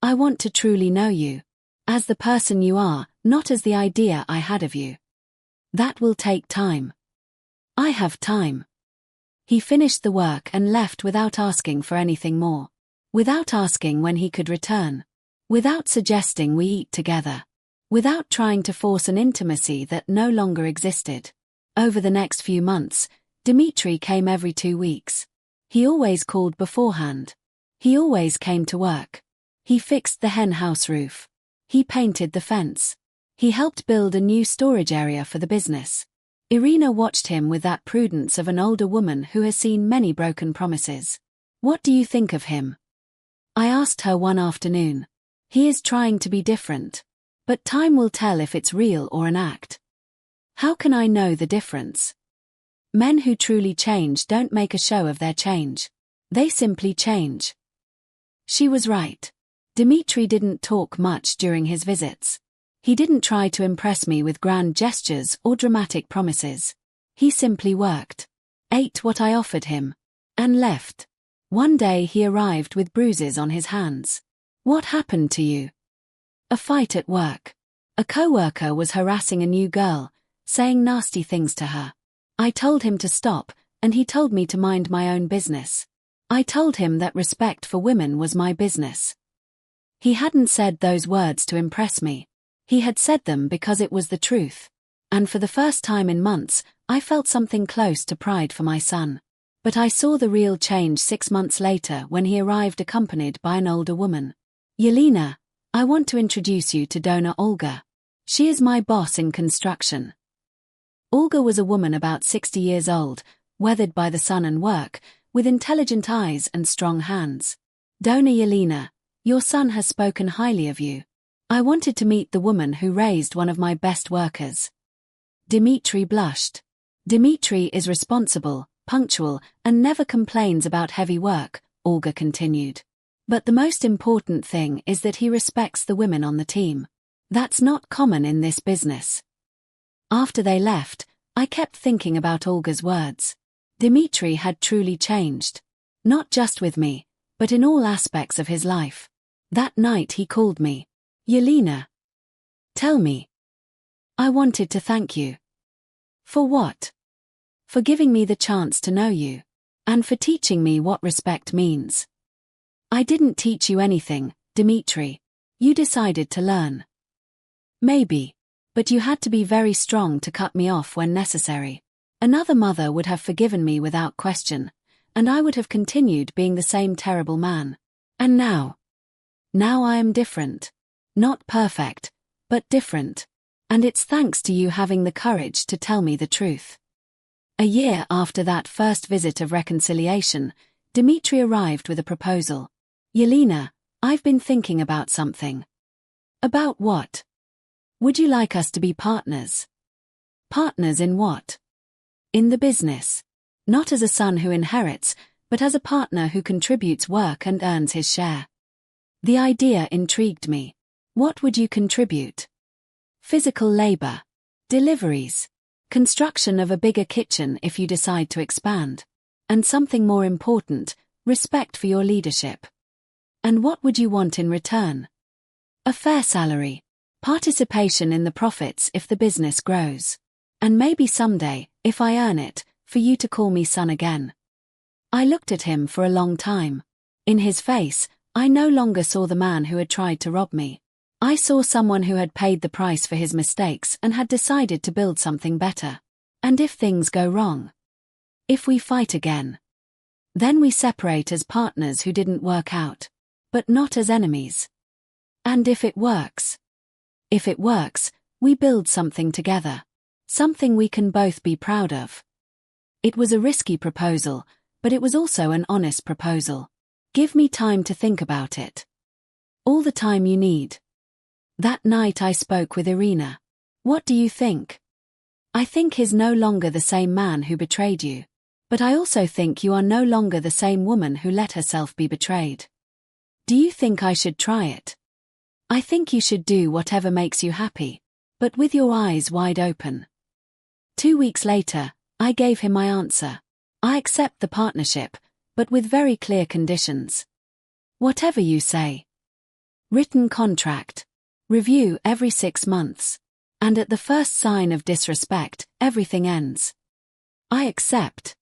I want to truly know you. As the person you are, not as the idea I had of you. That will take time. I have time. He finished the work and left without asking for anything more. Without asking when he could return. Without suggesting we eat together. Without trying to force an intimacy that no longer existed. Over the next few months, Dimitri came every 2 weeks. He always called beforehand. He always came to work. He fixed the hen house roof. He painted the fence. He helped build a new storage area for the business. Irina watched him with that prudence of an older woman who has seen many broken promises. What do you think of him? I asked her one afternoon. He is trying to be different. But time will tell if it's real or an act. How can I know the difference? Men who truly change don't make a show of their change. They simply change. She was right. Dimitri didn't talk much during his visits. He didn't try to impress me with grand gestures or dramatic promises. He simply worked, ate what I offered him, and left. One day he arrived with bruises on his hands. What happened to you? A fight at work. A coworker was harassing a new girl, saying nasty things to her. I told him to stop, and he told me to mind my own business. I told him that respect for women was my business. He hadn't said those words to impress me. He had said them because it was the truth. And for the first time in months, I felt something close to pride for my son. But I saw the real change 6 months later when he arrived accompanied by an older woman. Yelena, I want to introduce you to donor Olga. She is my boss in construction. Olga was a woman about 60 years old, weathered by the sun and work, with intelligent eyes and strong hands. Donor Yelena, your son has spoken highly of you. I wanted to meet the woman who raised one of my best workers. Dimitri blushed. Dimitri is responsible, punctual, and never complains about heavy work, Olga continued. But the most important thing is that he respects the women on the team. That's not common in this business. After they left, I kept thinking about Olga's words. Dimitri had truly changed. Not just with me, but in all aspects of his life. That night he called me. Yelena. Tell me. I wanted to thank you. For what? For giving me the chance to know you. And for teaching me what respect means. I didn't teach you anything, Dimitri. You decided to learn. Maybe. But you had to be very strong to cut me off when necessary. Another mother would have forgiven me without question, and I would have continued being the same terrible man. And now? Now I am different. Not perfect, but different. And it's thanks to you having the courage to tell me the truth. A year after that first visit of reconciliation, Dimitri arrived with a proposal. Yelena, I've been thinking about something. About what? Would you like us to be partners? Partners in what? In the business. Not as a son who inherits, but as a partner who contributes work and earns his share. The idea intrigued me. What would you contribute? Physical labor. Deliveries. Construction of a bigger kitchen if you decide to expand. And something more important, respect for your leadership. And what would you want in return? A fair salary. Participation in the profits if the business grows. And maybe someday, if I earn it, for you to call me son again. I looked at him for a long time. In his face, I no longer saw the man who had tried to rob me. I saw someone who had paid the price for his mistakes and had decided to build something better. And if things go wrong? If we fight again? Then we separate as partners who didn't work out. But not as enemies. And if it works? If it works, we build something together. Something we can both be proud of. It was a risky proposal, but it was also an honest proposal. Give me time to think about it. All the time you need. That night I spoke with Irina. What do you think? I think he's no longer the same man who betrayed you. But I also think you are no longer the same woman who let herself be betrayed. Do you think I should try it? I think you should do whatever makes you happy, but with your eyes wide open. 2 weeks later, I gave him my answer. I accept the partnership, but with very clear conditions. Whatever you say. Written contract. Review every 6 months. And at the first sign of disrespect, everything ends. I accept.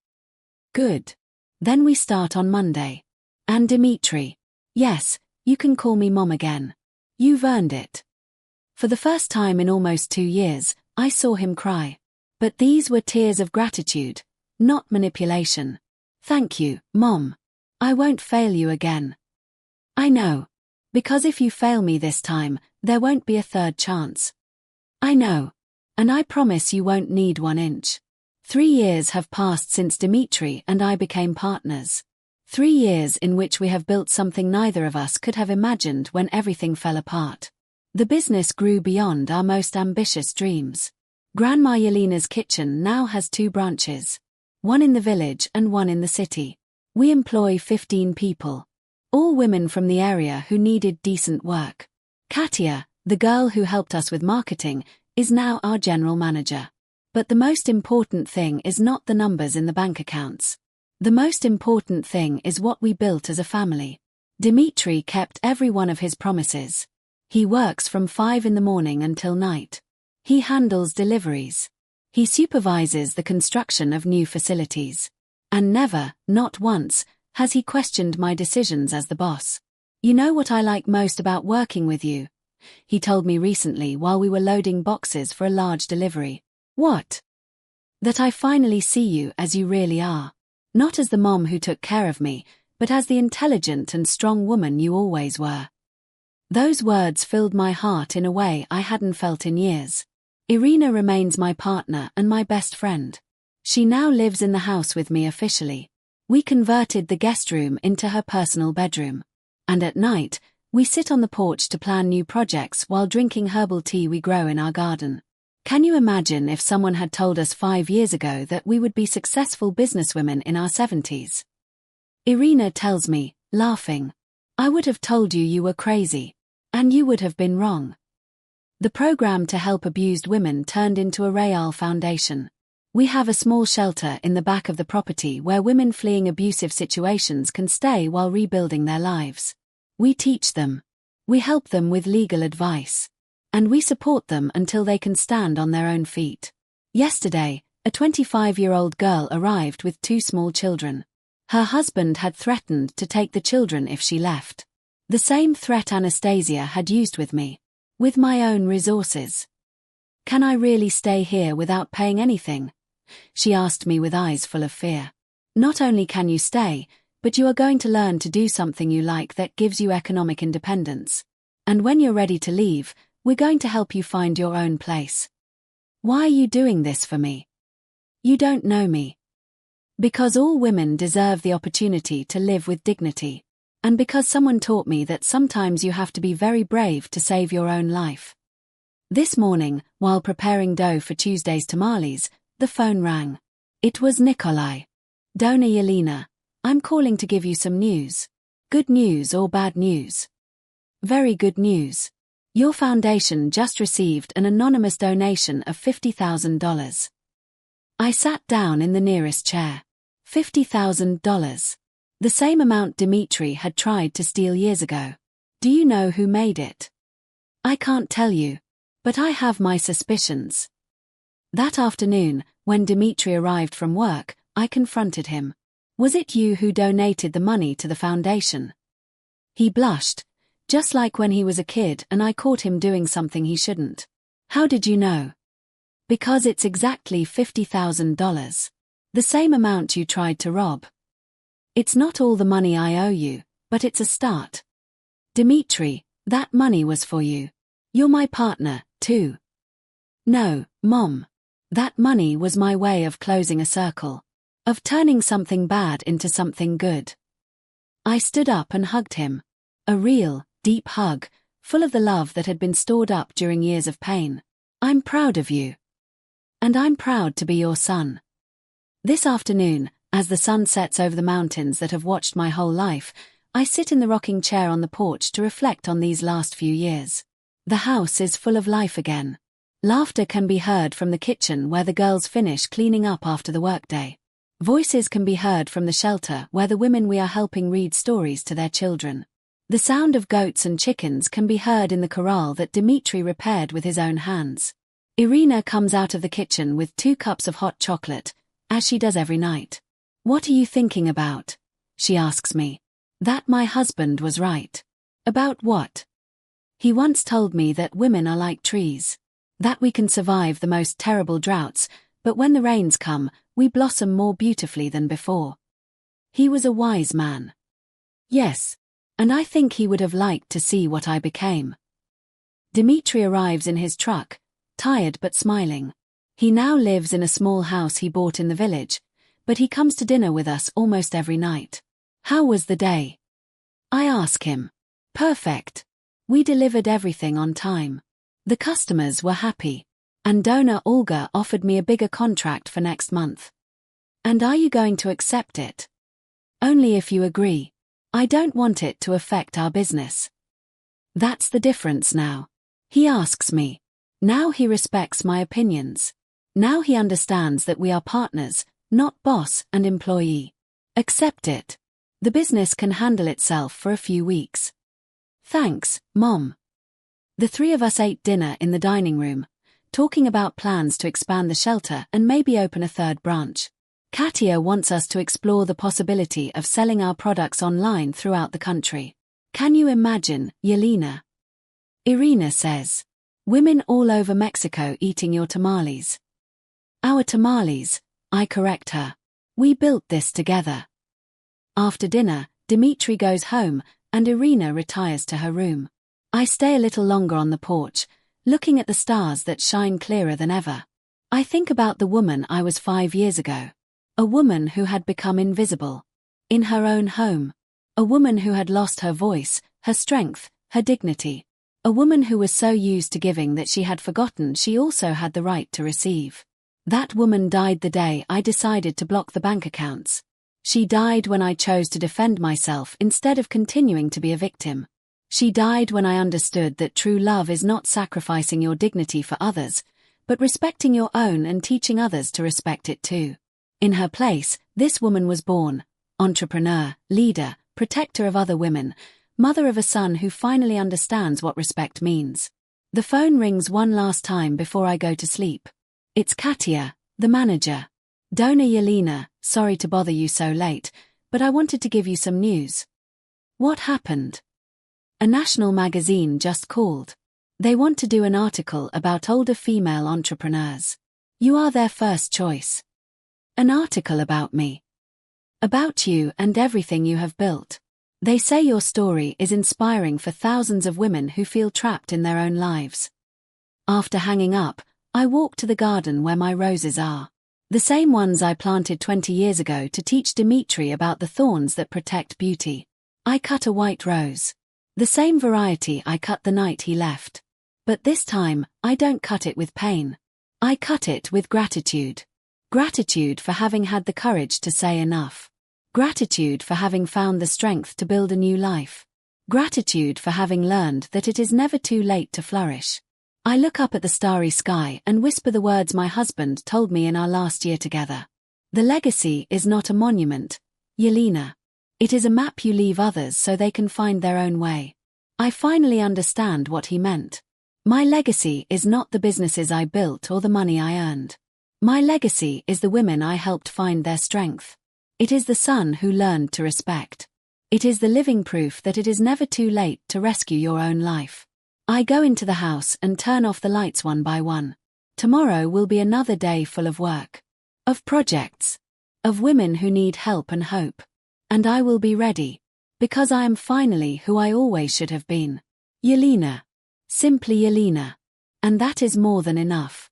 Good. Then we start on Monday. And Dimitri. Yes, you can call me Mom again. You've earned it. For the first time in almost 2 years, I saw him cry. But these were tears of gratitude, not manipulation. Thank you, Mom. I won't fail you again. I know. Because if you fail me this time, there won't be a third chance. I know. And I promise you won't need 1 inch. 3 years have passed since Dimitri and I became partners. 3 years in which we have built something neither of us could have imagined when everything fell apart. The business grew beyond our most ambitious dreams. Grandma Yelena's kitchen now has 2 branches. One in the village and one in the city. We employ 15 people. All women from the area who needed decent work. Katia, the girl who helped us with marketing, is now our general manager. But the most important thing is not the numbers in the bank accounts. The most important thing is what we built as a family. Dimitri kept every one of his promises. He works from 5 in the morning until night. He handles deliveries. He supervises the construction of new facilities. And never, not once, has he questioned my decisions as the boss. You know what I like most about working with you? He told me recently while we were loading boxes for a large delivery. What? That I finally see you as you really are. Not as the mom who took care of me, but as the intelligent and strong woman you always were. Those words filled my heart in a way I hadn't felt in years. Irina remains my partner and my best friend. She now lives in the house with me officially. We converted the guest room into her personal bedroom. And at night, we sit on the porch to plan new projects while drinking herbal tea we grow in our garden. Can you imagine if someone had told us 5 years ago that we would be successful businesswomen in our 70s? Irina tells me, laughing, I would have told you you were crazy. And you would have been wrong. The program to help abused women turned into a Rayal Foundation. We have a small shelter in the back of the property where women fleeing abusive situations can stay while rebuilding their lives. We teach them. We help them with legal advice. And we support them until they can stand on their own feet. Yesterday, a 25-year-old girl arrived with 2 small children. Her husband had threatened to take the children if she left. The same threat Anastasia had used with me. With my own resources. Can I really stay here without paying anything? She asked me with eyes full of fear. Not only can you stay, but you are going to learn to do something you like that gives you economic independence. And when you're ready to leave, we're going to help you find your own place. Why are you doing this for me? You don't know me. Because all women deserve the opportunity to live with dignity. And because someone taught me that sometimes you have to be very brave to save your own life. This morning, while preparing dough for Tuesday's tamales, the phone rang. It was Nikolai. Dona Yelena, I'm calling to give you some news. Good news or bad news? Very good news. Your foundation just received an anonymous donation of $50,000. I sat down in the nearest chair. $50,000. The same amount Dimitri had tried to steal years ago. Do you know who made it? I can't tell you, but I have my suspicions. That afternoon, when Dimitri arrived from work, I confronted him. Was it you who donated the money to the foundation? He blushed, just like when he was a kid and I caught him doing something he shouldn't. How did you know? Because it's exactly $50,000. The same amount you tried to rob. It's not all the money I owe you, but it's a start. Dimitri, that money was for you. You're my partner, too. No, Mom. That money was my way of closing a circle. Of turning something bad into something good. I stood up and hugged him. A real, deep hug, full of the love that had been stored up during years of pain. I'm proud of you. And I'm proud to be your son. This afternoon, as the sun sets over the mountains that have watched my whole life, I sit in the rocking chair on the porch to reflect on these last few years. The house is full of life again. Laughter can be heard from the kitchen where the girls finish cleaning up after the workday. Voices can be heard from the shelter where the women we are helping read stories to their children. The sound of goats and chickens can be heard in the corral that Dimitri repaired with his own hands. Irina comes out of the kitchen with 2 cups of hot chocolate, as she does every night. "What are you thinking about?" she asks me. That my husband was right. About what? He once told me that women are like trees. That we can survive the most terrible droughts, but when the rains come, we blossom more beautifully than before. He was a wise man. Yes. And I think he would have liked to see what I became. Dimitri arrives in his truck, tired but smiling. He now lives in a small house he bought in the village, but he comes to dinner with us almost every night. "How was the day?" I ask him. "Perfect. We delivered everything on time. The customers were happy. And donor Olga offered me a bigger contract for next month." "And are you going to accept it?" "Only if you agree. I don't want it to affect our business." That's the difference now. He asks me. Now he respects my opinions. Now he understands that we are partners, not boss and employee. Accept it. The business can handle itself for a few weeks. Thanks, Mom. The three of us ate dinner in the dining room, talking about plans to expand the shelter and maybe open a third branch. Katia wants us to explore the possibility of selling our products online throughout the country. Can you imagine, Yelena? Irina says. Women all over Mexico eating your tamales. Our tamales, I correct her. We built this together. After dinner, Dimitri goes home, and Irina retires to her room. I stay a little longer on the porch, looking at the stars that shine clearer than ever. I think about the woman I was 5 years ago. A woman who had become invisible. In her own home. A woman who had lost her voice, her strength, her dignity. A woman who was so used to giving that she had forgotten she also had the right to receive. That woman died the day I decided to block the bank accounts. She died when I chose to defend myself instead of continuing to be a victim. She died when I understood that true love is not sacrificing your dignity for others, but respecting your own and teaching others to respect it too. In her place, this woman was born, entrepreneur, leader, protector of other women, mother of a son who finally understands what respect means. The phone rings one last time before I go to sleep. It's Katia, the manager. Donor Yelena, sorry to bother you so late, but I wanted to give you some news. What happened? A national magazine just called. They want to do an article about older female entrepreneurs. You are their first choice. An article about me. About you and everything you have built. They say your story is inspiring for thousands of women who feel trapped in their own lives. After hanging up, I walk to the garden where my roses are. The same ones I planted 20 years ago to teach Dimitri about the thorns that protect beauty. I cut a white rose. The same variety I cut the night he left. But this time, I don't cut it with pain. I cut it with gratitude. Gratitude for having had the courage to say enough. Gratitude for having found the strength to build a new life. Gratitude for having learned that it is never too late to flourish. I look up at the starry sky and whisper the words my husband told me in our last year together. The legacy is not a monument, Yelena. It is a map you leave others so they can find their own way. I finally understand what he meant. My legacy is not the businesses I built or the money I earned. My legacy is the women I helped find their strength. It is the son who learned to respect. It is the living proof that it is never too late to rescue your own life. I go into the house and turn off the lights one by one. Tomorrow will be another day full of work. Of projects. Of women who need help and hope. And I will be ready. Because I am finally who I always should have been. Yelena. Simply Yelena. And that is more than enough.